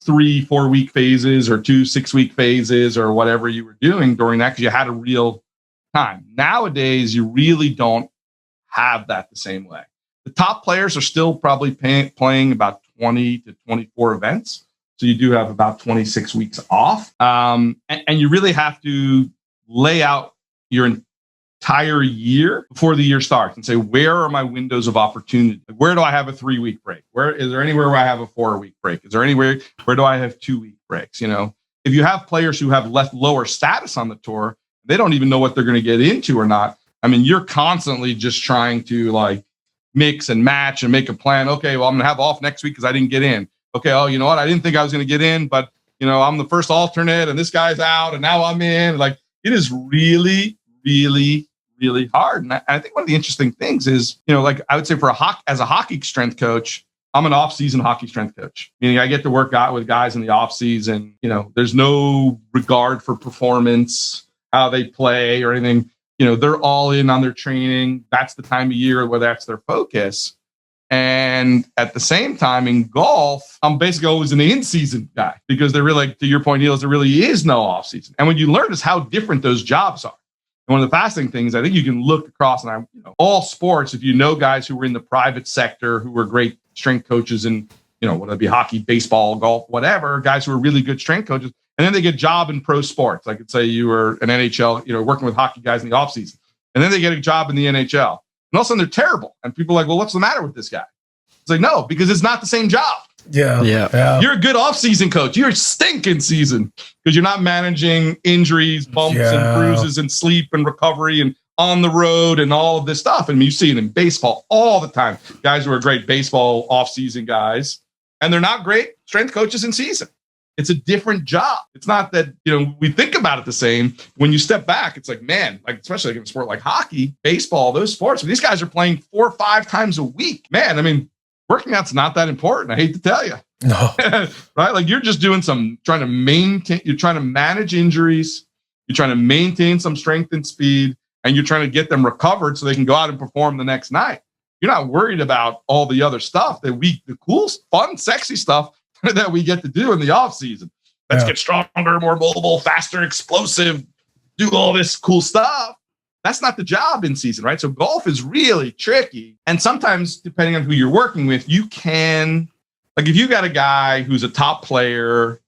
4-week phases or 2 6-week phases or whatever you were doing during that because you had a real time. Nowadays, you really don't have that the same way. The top players are still probably playing about 20 to 24 events. So you do have about 26 weeks off. And you really have to lay out your entire year before the year starts and say, where are my windows of opportunity? Where do I have a 3-week break? Is there anywhere where I have a 4-week break? Is there anywhere where do I have 2-week breaks? If you have players who have lower status on the tour, they don't even know what they're going to get into or not. I mean, you're constantly just trying to mix and match and make a plan. Okay, well, I'm going to have off next week because I didn't get in. Okay, oh, you know what? I didn't think I was going to get in, but, I'm the first alternate and this guy's out and now I'm in. Like, it is really, really, really hard. And I think one of the interesting things is, like I would say as a hockey strength coach, I'm an off-season hockey strength coach, meaning I get to work out with guys in the off-season. There's no regard for performance, how they play or anything. They're all in on their training. That's the time of year where that's their focus. And at the same time in golf, I'm basically always an in-season guy because they're really, to your point, Neil, there really is no off-season. And what you learn is how different those jobs are. And one of the fascinating things, I think you can look across and all sports, if you know guys who were in the private sector, who were great strength coaches in, whether it be hockey, baseball, golf, whatever, guys who are really good strength coaches, and then they get a job in pro sports. Like, say you were an NHL, working with hockey guys in the offseason, and then they get a job in the NHL. And all of a sudden they're terrible. And people are like, well, what's the matter with this guy? It's like, no, because it's not the same job. Yeah. You're a good off-season coach. You're stinking season because you're not managing injuries, bumps and bruises and sleep and recovery and on the road and all of this stuff. And you see it in baseball all the time. Guys who are great baseball off-season guys, and they're not great strength coaches in season. It's a different job. It's not that, we think about it the same. When you step back, it's like, man, like, especially like in a sport like hockey, baseball, those sports, these guys are playing 4 or 5 times a week. Man, I mean, working out's not that important. I hate to tell you. No. Right? Like, you're just doing trying to manage injuries. You're trying to maintain some strength and speed, and you're trying to get them recovered so they can go out and perform the next night. You're not worried about all the other stuff the cool, fun, sexy stuff that we get to do in the off season. Let's get stronger, more mobile, faster, explosive, do all this cool stuff. That's not the job in season, right? So golf is really tricky. And sometimes, depending on who you're working with, you can, like, if you got a guy who's a top player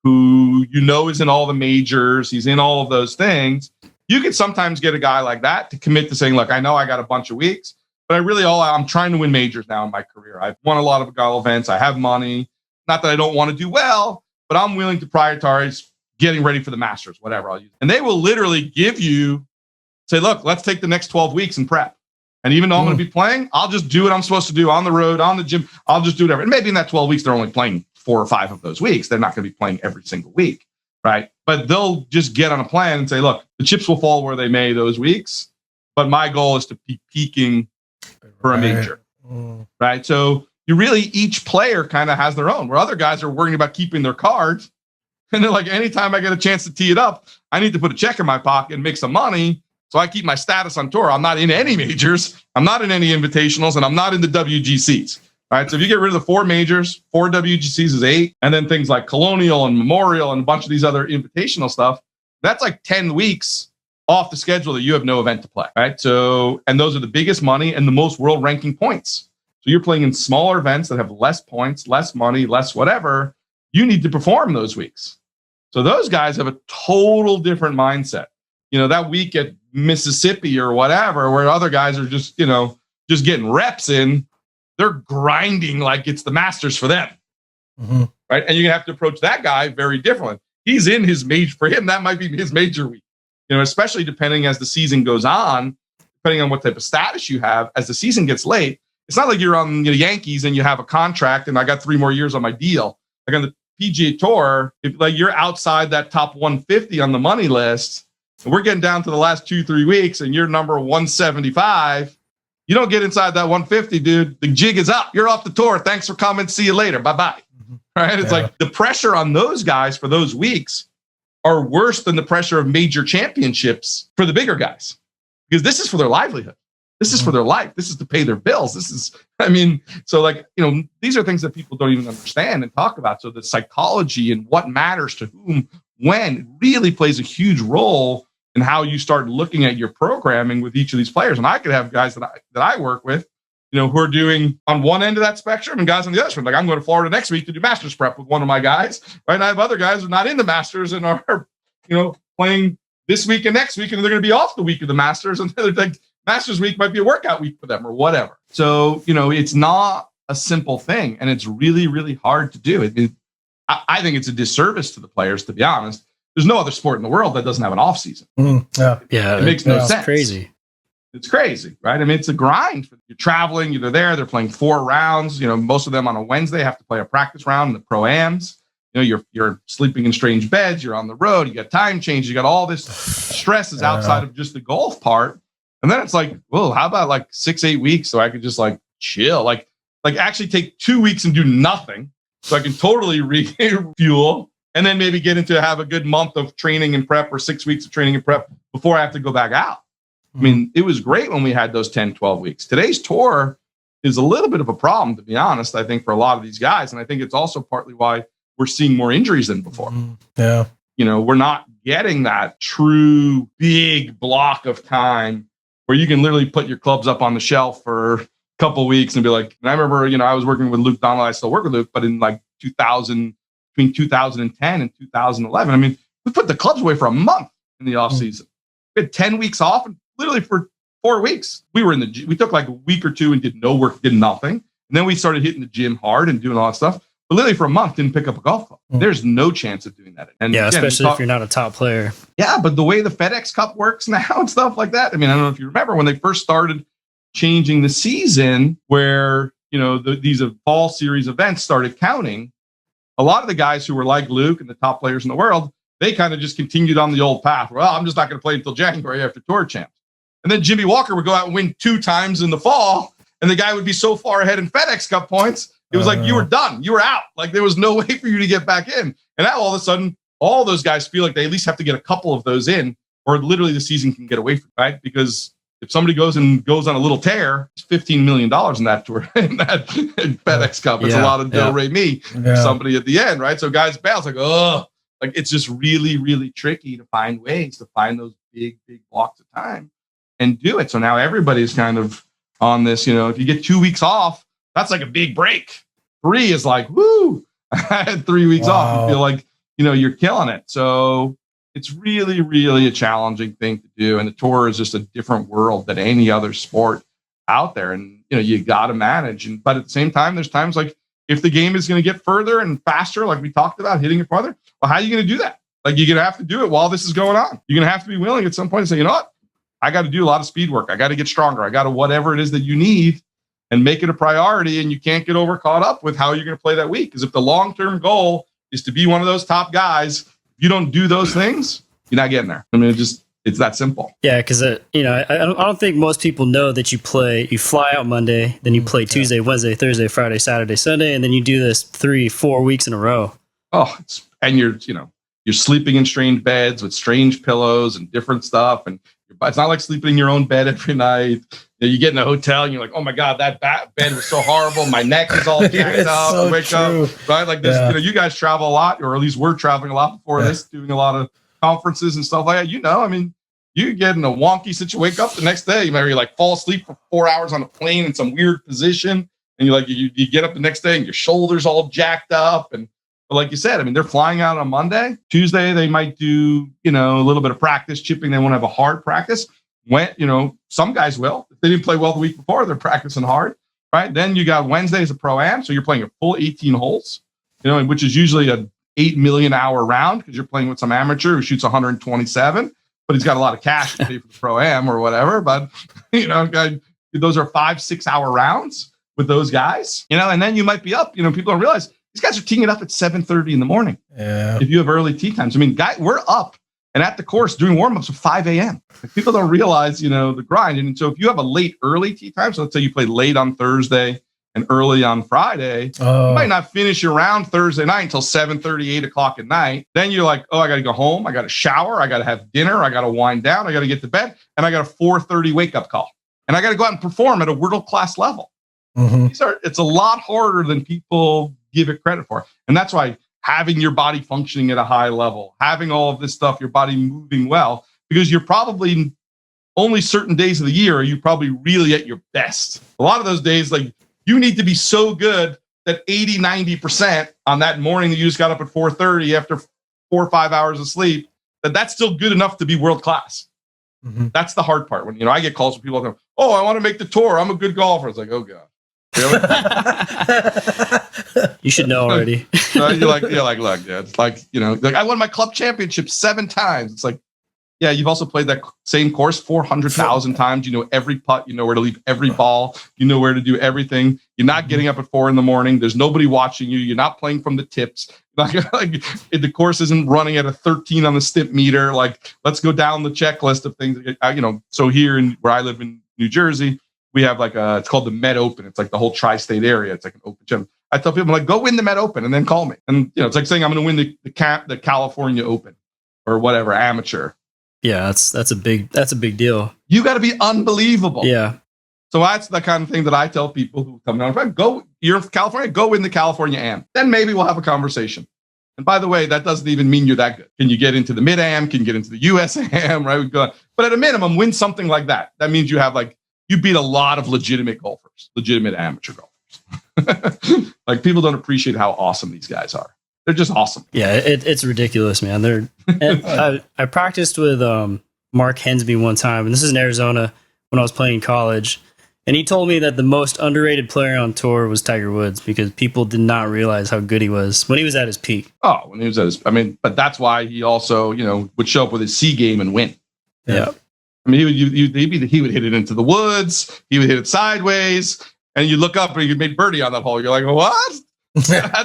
who is in all the majors, he's in all of those things, you could sometimes get a guy like that to commit to saying, look, I know I got a bunch of weeks, but I'm trying to win majors now in my career. I've won a lot of golf events. I have money. Not that I don't want to do well, but I'm willing to prioritize getting ready for the Masters, whatever I'll use. And they will literally say, look, let's take the next 12 weeks and prep. And even though I'm going to be playing, I'll just do what I'm supposed to do on the road, on the gym. I'll just do whatever. And maybe in that 12 weeks, they're only playing 4 or 5 of those weeks. They're not going to be playing every single week, right? But they'll just get on a plan and say, look, the chips will fall where they may those weeks, but my goal is to be peaking for a major, right? So each player kind of has their own, where other guys are worrying about keeping their cards. And they're like, anytime I get a chance to tee it up, I need to put a check in my pocket and make some money. So I keep my status on tour. I'm not in any majors. I'm not in any invitationals, and I'm not in the WGCs. All right. So if you get rid of the 4 majors, 4 WGCs is 8. And then things like Colonial and Memorial and a bunch of these other invitational stuff, that's like 10 weeks off the schedule that you have no event to play. Right. So, and those are the biggest money and the most world ranking points. So you're playing in smaller events that have less points, less money, less whatever. You need to perform those weeks. So those guys have a total different mindset. That week at Mississippi or whatever, where other guys are just getting reps in, they're grinding like it's the Masters for them. Mm-hmm. Right. And you're going to have to approach that guy very differently. He's in his major. For him, that might be his major week, especially depending as the season goes on, depending on what type of status you have. As the season gets late, it's not like you're on the Yankees and you have a contract and I got 3 more years on my deal. Like on the PGA Tour, if like you're outside that top 150 on the money list, and we're getting down to the last 2-3 weeks and you're number 175, you don't get inside that 150, dude. The jig is up. You're off the tour. Thanks for coming. See you later. Bye-bye. Mm-hmm. Right? It's like the pressure on those guys for those weeks are worse than the pressure of major championships for the bigger guys, because this is for their livelihood. This is for their life. This is to pay their bills. So like, these are things that people don't even understand and talk about. So the psychology and what matters to whom, when, really plays a huge role in how you start looking at your programming with each of these players. And I could have guys that I work with, who are doing on one end of that spectrum and guys on the other spectrum. Like, I'm going to Florida next week to do Masters prep with one of my guys, right? And I have other guys who are not in the Masters and are, playing this week and next week, and they're going to be off the week of the Masters. And they're like, Masters week might be a workout week for them or whatever. So, it's not a simple thing, and it's really, really hard to do. I think it's a disservice to the players, to be honest. There's no other sport in the world that doesn't have an off season. Yeah, it makes no sense. Crazy. It's crazy, right? I mean, it's a grind. You're traveling, you're there, they're playing 4 rounds. Most of them on a Wednesday have to play a practice round in the Pro-Ams. You're sleeping in strange beds, you're on the road, you got time change, you got all this stress is outside of just the golf part. And then it's like, well, how about like 6-8 weeks so I could just like chill, like actually take 2 weeks and do nothing so I can totally refuel and then maybe get into have a good month of training and prep or 6 weeks of training and prep before I have to go back out. I mean, it was great when we had those 10, 12 weeks. Today's tour is a little bit of a problem, to be honest, I think, for a lot of these guys. And I think it's also partly why we're seeing more injuries than before. Yeah. We're not getting that true big block of time where you can literally put your clubs up on the shelf for a couple of weeks and be like, and I remember, I was working with Luke Donald. I still work with Luke, but in like between 2010 and 2011, I mean, we put the clubs away for a month in the off season. We had 10 weeks off and literally for 4 weeks, we took like a week or two and did no work, did nothing. And then we started hitting the gym hard and doing all that stuff. But literally for a month, didn't pick up a golf club. There's no chance of doing that. And yeah, again, especially if you're not a top player. Yeah, but the way the FedEx Cup works now and stuff like that. I mean, I don't know if you remember when they first started changing the season where, these fall series events started counting. A lot of the guys who were like Luke and the top players in the world, they kind of just continued on the old path. Well, I'm just not going to play until January after Tour Champs. And then Jimmy Walker would go out and win 2 times in the fall. And the guy would be so far ahead in FedEx Cup points. It was like you were done. You were out. Like there was no way for you to get back in. And now all of a sudden, all those guys feel like they at least have to get a couple of those in or literally the season can get away from it, right? Because if somebody goes on a little tear, it's $15 million in that tour, in that FedEx Cup. It's a lot of do re mi for somebody at the end, right? So guys bail. It's like, oh, like it's just really, really tricky to find ways to find those big, big blocks of time and do it. So now everybody's kind of on this, if you get 2 weeks off, that's like a big break. 3 is like, woo, I had 3 weeks off. You feel like, you're killing it. So it's really, really a challenging thing to do. And the tour is just a different world than any other sport out there. And, you got to manage. But at the same time, there's times like if the game is going to get further and faster, like we talked about, hitting it farther, well, how are you going to do that? Like you're going to have to do it while this is going on. You're going to have to be willing at some point to say, you know what? I got to do a lot of speed work. I got to get stronger. I got to whatever it is that you need and make it a priority. And you can't get over caught up with how you're going to play that week. Because if the long-term goal is to be one of those top guys, if you don't do those things, you're not getting there. I mean, it's that simple. Yeah, because I don't think most people know that you fly out Monday, then you play Tuesday, Wednesday, Thursday, Friday, Saturday, Sunday, and then you do this 3-4 weeks in a row. Oh, and you're sleeping in strange beds with strange pillows and different stuff, and it's not like sleeping in your own bed every night. You get in a hotel and you're like, oh my God, that bed was so horrible. My neck is all jacked up. So I wake up, right? Like this, you guys travel a lot, or at least we're traveling a lot before this, doing a lot of conferences and stuff like that. I mean, you get in a wonky situation, wake up the next day, you maybe like fall asleep for 4 hours on a plane in some weird position. And you get up the next day and your shoulders all jacked up. But like you said, I mean, they're flying out on Monday. Tuesday, they might do, a little bit of practice, chipping. They won't have a hard practice. Some guys will. If they didn't play well the week before, they're practicing hard, right? Then you got Wednesday as a Pro-Am. So you're playing a full 18 holes, which is usually a 8 million hour round because you're playing with some amateur who shoots 127, but he's got a lot of cash to pay for the Pro-Am or whatever. But, those are 5-6 hour rounds with those guys, and then you might be up, people don't realize these guys are teeing it up at 7:30 in the morning. Yeah. If you have early tee times. I mean, we're up and at the course doing warm-ups at 5 a.m. Like, people don't realize, the grind. And so if you have a early tee time, so let's say you play late on Thursday and early on Friday, you might not finish your round Thursday night until 7:30, 8 o'clock at night. Then you're like, oh, I got to go home. I got to shower. I got to have dinner. I got to wind down. I got to get to bed. And I got a 4:30 wake-up call. And I got to go out and perform at a world-class level. Mm-hmm. It's a lot harder than people give it credit for. And that's why having your body functioning at a high level, having all of this stuff, your body moving well, because you're probably only certain days of the year are you probably really at your best. A lot of those days, like, you need to be so good that 80-90% on that morning that you just got up at 4:30 after 4 or 5 hours of sleep, that's still good enough to be world class. Mm-hmm. That's the hard part. When I get calls from people, oh, I want to make the tour. I'm a good golfer. It's like, oh God. Really? You should know already. You're like, look, dude, it's like, I won my club championship 7 times. It's like, Yeah, you've also played that same course 400,000 times. You know every putt. You know where to leave every ball. You know where to do everything. You're not getting up at 4 a.m. There's nobody watching you. You're not playing from the tips. Like the course isn't running at a 13 on the stip meter. Like, let's go down the checklist of things. So here where I live in New Jersey, we have it's called the Met Open. It's like the whole tri-state area. It's like an open gym. I tell people, go win the Met Open and then call me. And it's like saying I'm going to win the California Open or whatever, amateur. Yeah, that's a big deal. You got to be unbelievable. Yeah. So that's the kind of thing that I tell people who come down. You're in California, go win the California Am. Then maybe we'll have a conversation. And by the way, that doesn't even mean you're that good. Can you get into the Mid Am? Can you get into the US Am? Right? But at a minimum, win something like that. That means you beat a lot of legitimate golfers, legitimate amateur golfers. Like, people don't appreciate how awesome these guys are. They're just awesome. Yeah, it's ridiculous, man. I practiced with Mark Hensby one time, and this is in Arizona when I was playing college. And he told me that the most underrated player on tour was Tiger Woods because people did not realize how good he was when he was at his peak. Oh, when he was at his, but that's why he also, would show up with his C game and win. Yeah. He would hit it into the woods. He would hit it sideways, and you look up and he made birdie on that hole. You're like, what? How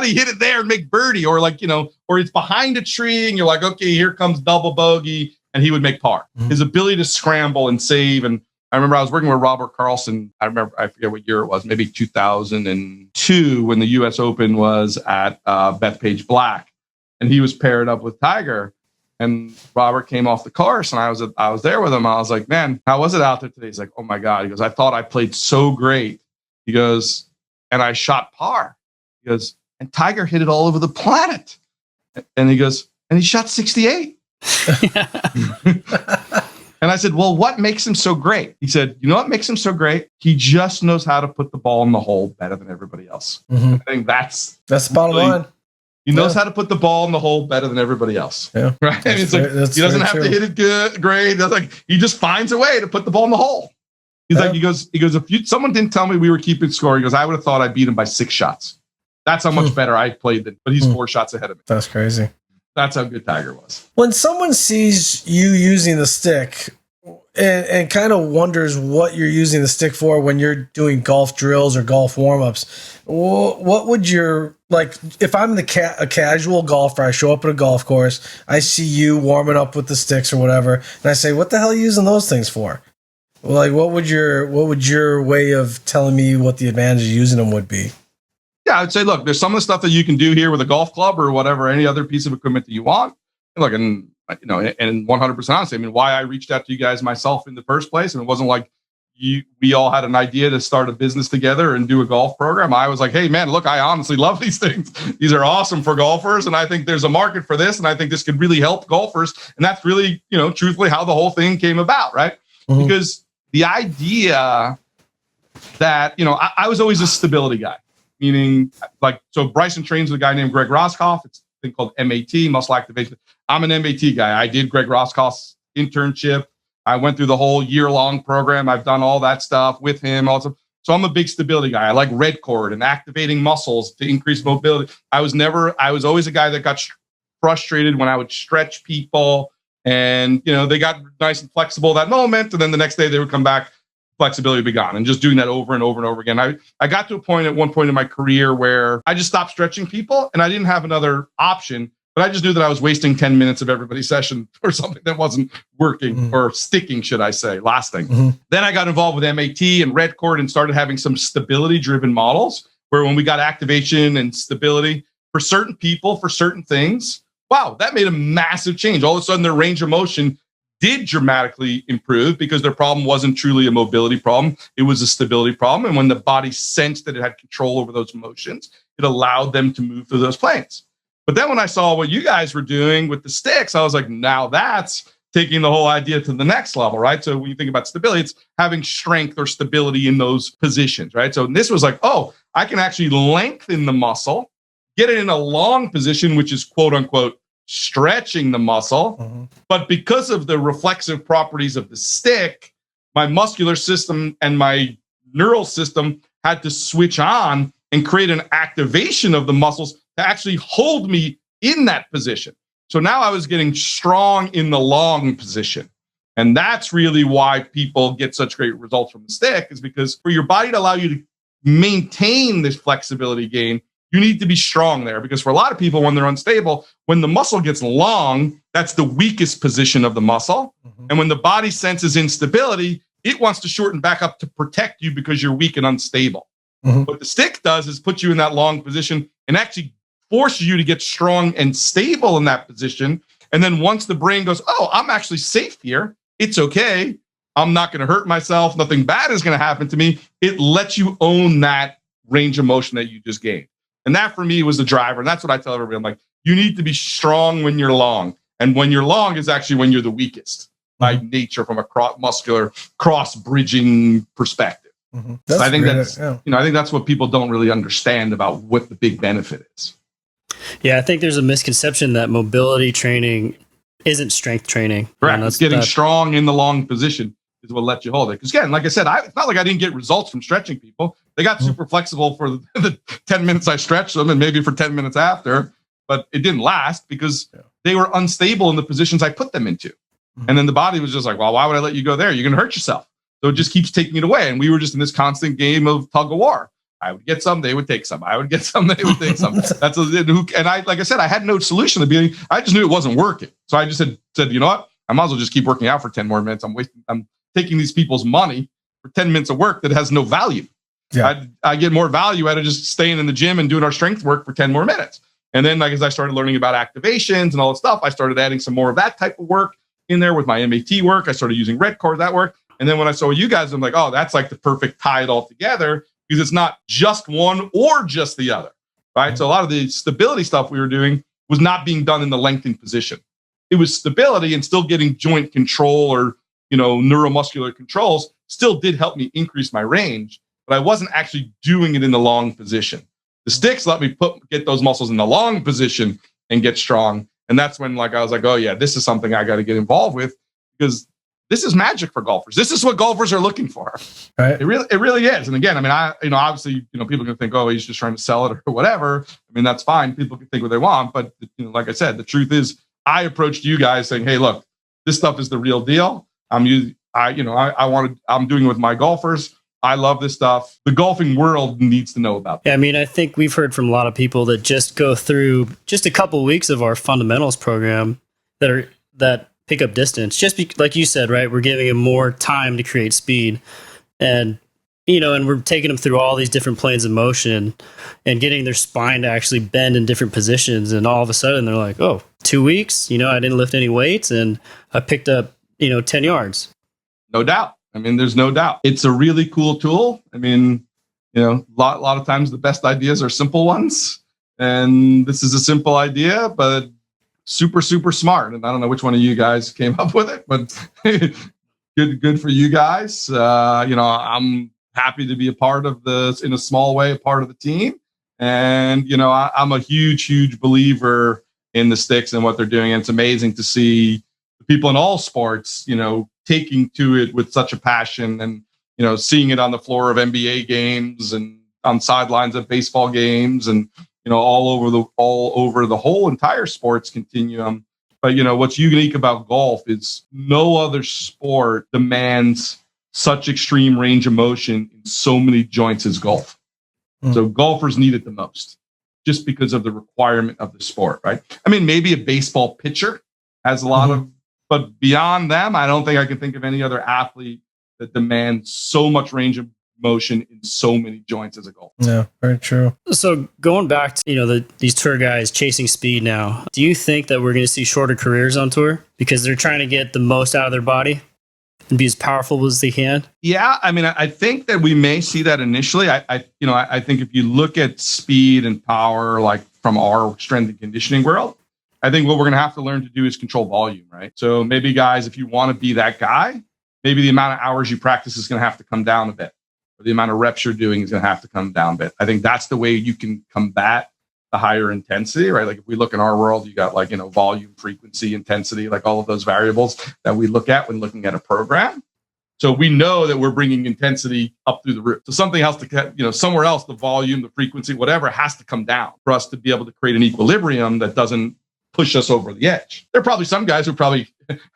do you hit it there and make birdie? Or or it's behind a tree and you're like, okay, here comes double bogey, and he would make par. Mm-hmm. His ability to scramble and save. And I remember I was working with Robert Carlson. I forget what year it was, maybe 2002 when the US Open was at Bethpage Black, and he was paired up with Tiger. And Robert came off the course, and I was there with him. I was like, man, how was it out there today? He's like, oh my God. He goes, I thought I played so great. He goes, and I shot par. He goes, and Tiger hit it all over the planet. And he goes, and he shot 68. And I said, well, what makes him so great? He said, you know what makes him so great? He just knows how to put the ball in the hole better than everybody else. Mm-hmm. I think that's the bottom line. He knows how to put the ball in the hole better than everybody else. Yeah. Right. It's like, he doesn't have to hit it good, great. He just finds a way to put the ball in the hole. He's like, he goes, if someone didn't tell me we were keeping score, he goes, I would have thought I beat him by 6 shots. That's how much better I played than, but he's 4 shots ahead of me. That's crazy. That's how good Tiger was. When someone sees you using the stick and kind of wonders what you're using the stick for when you're doing golf drills or golf warm-ups, what would if I'm a casual golfer, I show up at a golf course, I see you warming up with the sticks or whatever, and I say, what the hell are you using those things for? Like, what would your way of telling me what the advantage of using them would be? Yeah, I'd say, look, there's some of the stuff that you can do here with a golf club or whatever, any other piece of equipment that you want. And look, and 100% honestly, why I reached out to you guys myself in the first place, and it wasn't like we all had an idea to start a business together and do a golf program. I was like, hey man, look, I honestly love these things. These are awesome for golfers, and I think there's a market for this, and I think this could really help golfers. And that's really, truthfully how the whole thing came about, right? Mm-hmm. Because the idea that, I was always a stability guy, meaning so Bryson trains with a guy named Greg Roscoff. It's a thing called MAT, muscle activation. I'm an MAT guy. I did Greg Roscoff's internship. I went through the whole year-long program. I've done all that stuff with him also. So I'm a big stability guy. I like red cord and activating muscles to increase mobility. I was always a guy that got frustrated when I would stretch people, and they got nice and flexible that moment, and then the next day they would come back, flexibility would be gone, and just doing that over and over and over again. I got to a point at one point in my career where I just stopped stretching people, and I didn't have another option, but I just knew that I was wasting 10 minutes of everybody's session for something that wasn't working or sticking, should I say, lasting. Mm-hmm. Then I got involved with MAT and red cord and started having some stability driven models where when we got activation and stability for certain people, for certain things, wow, that made a massive change. All of a sudden, their range of motion did dramatically improve because their problem wasn't truly a mobility problem. It was a stability problem. And when the body sensed that it had control over those motions, it allowed them to move through those planes. But then when I saw what you guys were doing with the sticks, I was like, now that's taking the whole idea to the next level, right? So when you think about stability, it's having strength or stability in those positions, right? So this was like, oh, I can actually lengthen the muscle, get it in a long position, which is quote unquote stretching the muscle. Mm-hmm. But because of the reflexive properties of the stick, my muscular system and my neural system had to switch on and create an activation of the muscles to actually hold me in that position. So now I was getting strong in the long position. And that's really why people get such great results from the stick, is because for your body to allow you to maintain this flexibility gain, you need to be strong there. Because for a lot of people, when they're unstable, when the muscle gets long, that's the weakest position of the muscle. Mm-hmm. And when the body senses instability, it wants to shorten back up to protect you because you're weak and unstable. Mm-hmm. What the stick does is put you in that long position and actually forces you to get strong and stable in that position. And then once the brain goes, oh, I'm actually safe here, it's okay, I'm not going to hurt myself, nothing bad is going to happen to me, it lets you own that range of motion that you just gained. And that for me was the driver. And that's what I tell everybody. I'm like, you need to be strong when you're long. And when you're long is actually when you're the weakest by nature from a muscular cross-bridging perspective. Mm-hmm. I think I think that's what people don't really understand about what the big benefit is. Yeah, I think there's a misconception that mobility training isn't strength training. Correct. It's getting strong in the long position is what lets you hold it. Because again, like I said, it's not like I didn't get results from stretching people. They got super flexible for the 10 minutes I stretched them and maybe for 10 minutes after, but it didn't last because they were unstable in the positions I put them into. And then the body was just like, well, why would I let you go there? You're going to hurt yourself. So it just keeps taking it away. And we were just in this constant game of tug of war. I would get some, they would take some. I would get some, they would take some. And I, like I said, I had no solution at the beginning. I just knew it wasn't working. So I just said, you know what? I might as well just keep working out for 10 more minutes. I'm taking these people's money for 10 minutes of work that has no value. Yeah. I get more value out of just staying in the gym and doing our strength work for 10 more minutes. And then, like, as I started learning about activations and all that stuff, I started adding some more of that type of work in there with my MAT work. I started using red cord, that work. And then when I saw you guys, I'm like, oh, that's like the perfect tie it all together, because it's not just one or just the other, right? Mm-hmm. So a lot of the stability stuff we were doing was not being done in the lengthened position. It was stability and still getting joint control or, neuromuscular controls still did help me increase my range, but I wasn't actually doing it in the long position. The sticks let me get those muscles in the long position and get strong. And that's when I was like, oh yeah, this is something I got to get involved with, because this is magic for golfers. This is what golfers are looking for. Right. It really is. And again, obviously, people are going to think, oh, he's just trying to sell it or whatever. I mean, that's fine. People can think what they want. But like I said, the truth is I approached you guys saying, hey, look, this stuff is the real deal. I'm doing it with my golfers. I love this stuff. The golfing world needs to know about that. Yeah, I think we've heard from a lot of people that just go through just a couple of weeks of our fundamentals program that pick up distance. Just like you said, right? We're giving them more time to create speed, and and we're taking them through all these different planes of motion and getting their spine to actually bend in different positions. And all of a sudden, they're like, "Oh, 2 weeks? I didn't lift any weights, and I picked up 10 yards." No doubt. There's no doubt. It's a really cool tool. A lot of times the best ideas are simple ones. And this is a simple idea, but super, super smart. And I don't know which one of you guys came up with it, but good for you guys. I'm happy to be a part of this in a small way, a part of the team. And, I'm a huge, huge believer in the sticks and what they're doing. And it's amazing to see the people in all sports, taking to it with such a passion, and seeing it on the floor of NBA games and on sidelines of baseball games, and all over the whole entire sports continuum. But what's unique about golf is no other sport demands such extreme range of motion in so many joints as golf. So golfers need it the most, just because of the requirement of the sport, right? Maybe a baseball pitcher has a lot of. But beyond them, I don't think I can think of any other athlete that demands so much range of motion in so many joints as a golfer. Yeah, very true. So going back to these tour guys chasing speed now, do you think that we're going to see shorter careers on tour because they're trying to get the most out of their body and be as powerful as they can? Yeah, I think that we may see that initially. I think if you look at speed and power, like from our strength and conditioning world, I think what we're going to have to learn to do is control volume, right? So maybe, guys, if you want to be that guy, maybe the amount of hours you practice is going to have to come down a bit, or the amount of reps you're doing is going to have to come down a bit. I think that's the way you can combat the higher intensity, right? Like if we look in our world, you got volume, frequency, intensity, like all of those variables that we look at when looking at a program. So we know that we're bringing intensity up through the roof. So something else to, somewhere else, the volume, the frequency, whatever has to come down for us to be able to create an equilibrium that doesn't push us over the edge. There are probably some guys who probably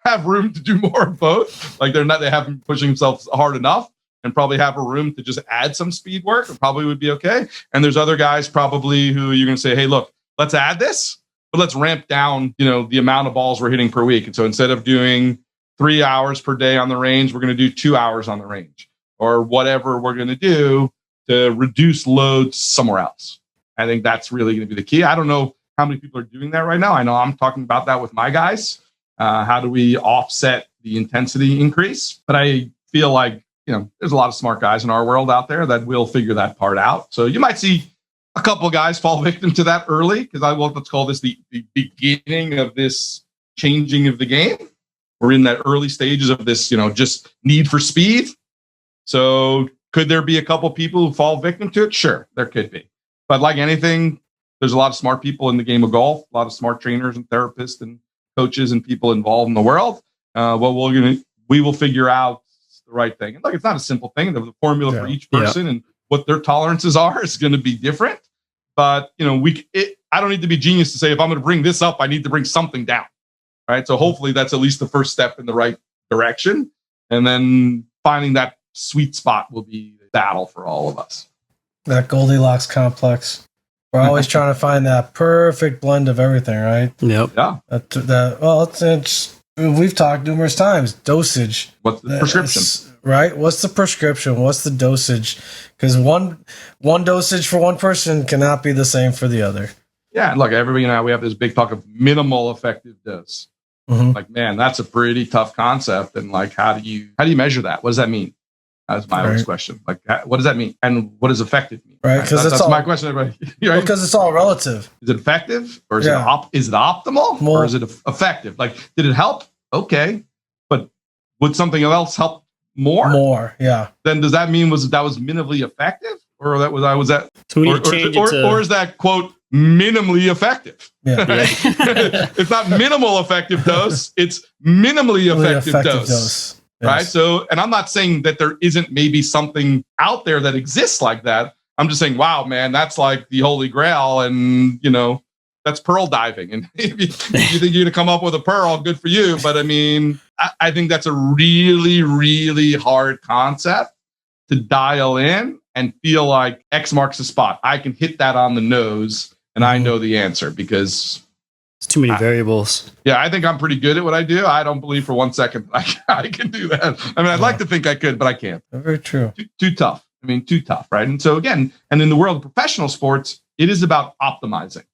have room to do more of both. Like they haven't pushing themselves hard enough and probably have a room to just add some speed work. It probably would be okay. And there's other guys probably who you're going to say, hey, look, let's add this, but let's ramp down, the amount of balls we're hitting per week. And so instead of doing 3 hours per day on the range, we're going to do 2 hours on the range or whatever we're going to do to reduce loads somewhere else. I think that's really going to be the key. I don't know how many people are doing that right now. I know I'm talking about that with my guys. How do we offset the intensity increase? But I feel like, there's a lot of smart guys in our world out there that will figure that part out. So you might see a couple of guys fall victim to that early, because let's call this the beginning of this changing of the game. We're in that early stages of this, just need for speed. So could there be a couple people who fall victim to it? Sure, there could be. But like anything, there's a lot of smart people in the game of golf, a lot of smart trainers and therapists and coaches and people involved in the world. We will figure out the right thing. And look, it's not a simple thing. The formula for each person and what their tolerances are is going to be different. But I don't need to be genius to say, if I'm going to bring this up, I need to bring something down. Right. So hopefully that's at least the first step in the right direction. And then finding that sweet spot will be the battle for all of us. That Goldilocks complex. We're always trying to find that perfect blend of everything, right? Yep. Yeah. We've talked numerous times. Dosage. What's the prescription? Right? What's the prescription? What's the dosage? Because one dosage for one person cannot be the same for the other. Yeah. Look, everybody, we have this big talk of minimal effective dose. Mm-hmm. Like, man, that's a pretty tough concept. And like, how do you measure that? What does that mean? That's my always question. Like, what does that mean? And what does effective mean? Right. Because that's my question, everybody. Right? Because it's all relative. Is it effective, or is it optimal, or is it effective? Like, did it help? Okay, but would something else help more? More, yeah. Then does that mean that was minimally effective, or was that? So we need to change it to, or is that quote minimally effective? Yeah. It's not minimal effective dose. It's minimally effective dose. Yes. Right. So, and I'm not saying that there isn't maybe something out there that exists like that. I'm just saying, wow, man, that's like the holy grail. And, that's pearl diving. And if you think you're going to come up with a pearl, good for you. But I mean, I think that's a really, really hard concept to dial in and feel like X marks the spot. I can hit that on the nose and I know the answer, because it's too many variables. Yeah, I think I'm pretty good at what I do. I don't believe for 1 second I can do that. I mean, I'd like to think I could, but I can't. Very true. Too tough. I mean, too tough, right? And so again, and in the world of professional sports, it is about optimizing.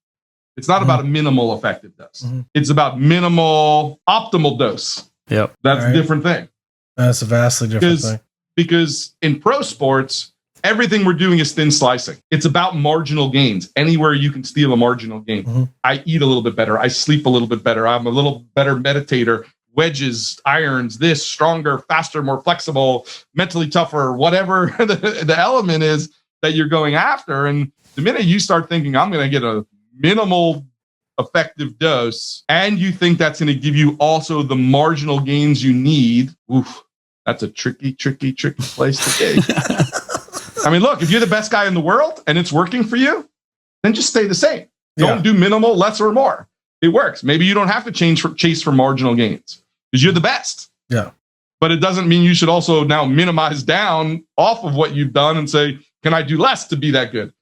It's not about a minimal effective dose. Mm-hmm. It's about minimal optimal dose. Yep. That's a different thing. That's a vastly different thing. Because in pro sports, everything we're doing is thin slicing. It's about marginal gains. Anywhere you can steal a marginal gain. Mm-hmm. I eat a little bit better. I sleep a little bit better. I'm a little better meditator. Wedges, irons, this, stronger, faster, more flexible, mentally tougher, whatever the element is that you're going after. And the minute you start thinking, I'm going to get a minimal effective dose, and you think that's going to give you also the marginal gains you need, that's a tricky place to be. I mean, look, if you're the best guy in the world and it's working for you, then just stay the same. Don't do minimal, less or more. It works. Maybe you don't have to chase for marginal gains because you're the best. Yeah. But it doesn't mean you should also now minimize down off of what you've done and say, can I do less to be that good?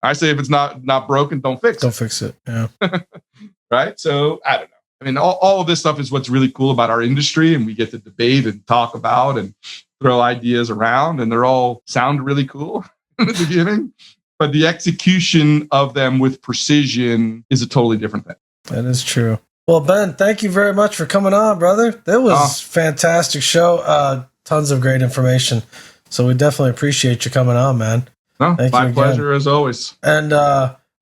I say, if it's not broken, don't fix it. Don't fix it. Yeah. Right. So I don't know. I mean, all of this stuff is what's really cool about our industry, and we get to debate and talk about and throw ideas around, and they're all sound really cool in the beginning, but the execution of them with precision is a totally different thing. That is true. Well, Ben, thank you very much for coming on, brother. That was a fantastic show. Tons of great information. So we definitely appreciate you coming on, man. No, my pleasure as always. And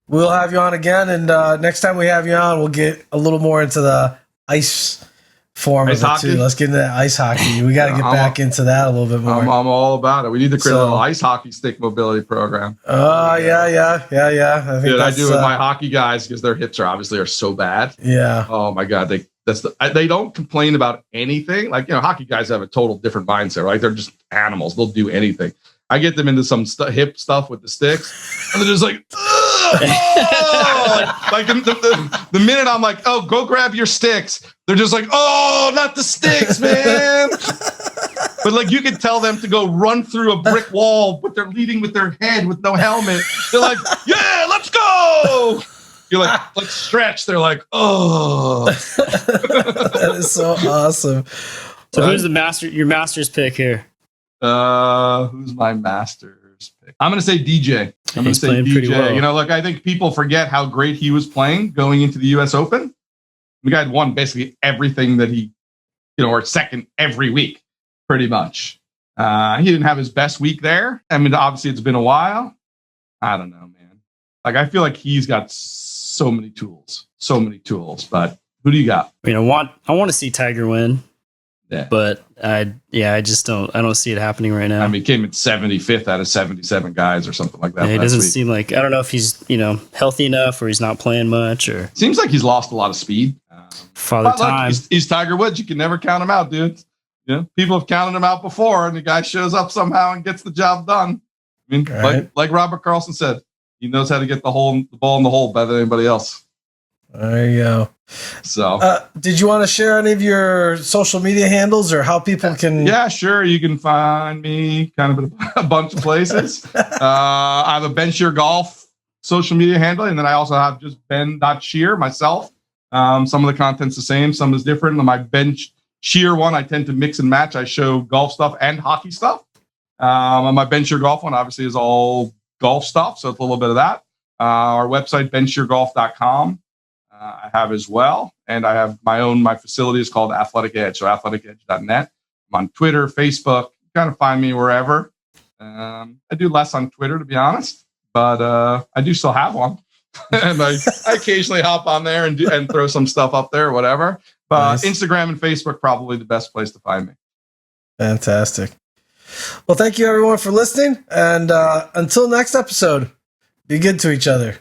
we'll have you on again. And next time we have you on, we'll get a little more into the ice form of it too. Let's get into that ice hockey. We got to get back into that a little bit more. I'm all about it. We need to create a little ice hockey stick mobility program. Yeah. I think I do with my hockey guys, because their hips are so bad. Yeah. Oh my God. They don't complain about anything. Like, hockey guys have a total different mindset, right? They're just animals. They'll do anything. I get them into some hip stuff with the sticks, and they're just like, oh! Like the minute I'm like, oh, go grab your sticks, they're just like, oh, not the sticks, man. But like you could tell them to go run through a brick wall, but they're leading with their head with no helmet. They're like, yeah, let's go. You're like, let's stretch. They're like, oh. That is so awesome. So who's your master's pick here? Who's my master's pick? I'm going to say DJ. I'm going to say DJ. Well. You know, look, I think people forget how great he was playing going into the U.S. Open. The guy had won basically everything that he, or second every week, pretty much. He didn't have his best week there. I mean, obviously it's been a while. I don't know, man. Like, I feel like he's got so many tools, but who do you got? I mean, I want to see Tiger win. Yeah. But I don't see it happening right now. I mean, he came in 75th out of 77 guys or something like that. Yeah, it doesn't seem like, I don't know if he's, healthy enough or he's not playing much or. Seems like he's lost a lot of speed. Father time. Look, he's Tiger Woods. You can never count him out, dude. People have counted him out before and the guy shows up somehow and gets the job done. I mean, right. like Robert Carlson said, he knows how to get the ball in the hole better than anybody else. There you go. So, did you want to share any of your social media handles or how people can? Yeah, sure. You can find me kind of at a bunch of places. I have a Ben Shear Golf social media handle, and then I also have just Ben.Shear myself. Some of the content's the same, some is different. On my Ben Shear one, I tend to mix and match. I show golf stuff and hockey stuff. On my Ben Shear Golf one, obviously, is all golf stuff, so it's a little bit of that. Our website, bensheargolf.com. I have as well. And I have my facility is called Athletic Edge. So athleticedge.net. I'm on Twitter, Facebook. You kind of find me wherever. I do less on Twitter, to be honest, but I do still have one. And I occasionally hop on there and throw some stuff up there or whatever. But nice. Instagram and Facebook, probably the best place to find me. Fantastic. Well, thank you everyone for listening. And until next episode, be good to each other.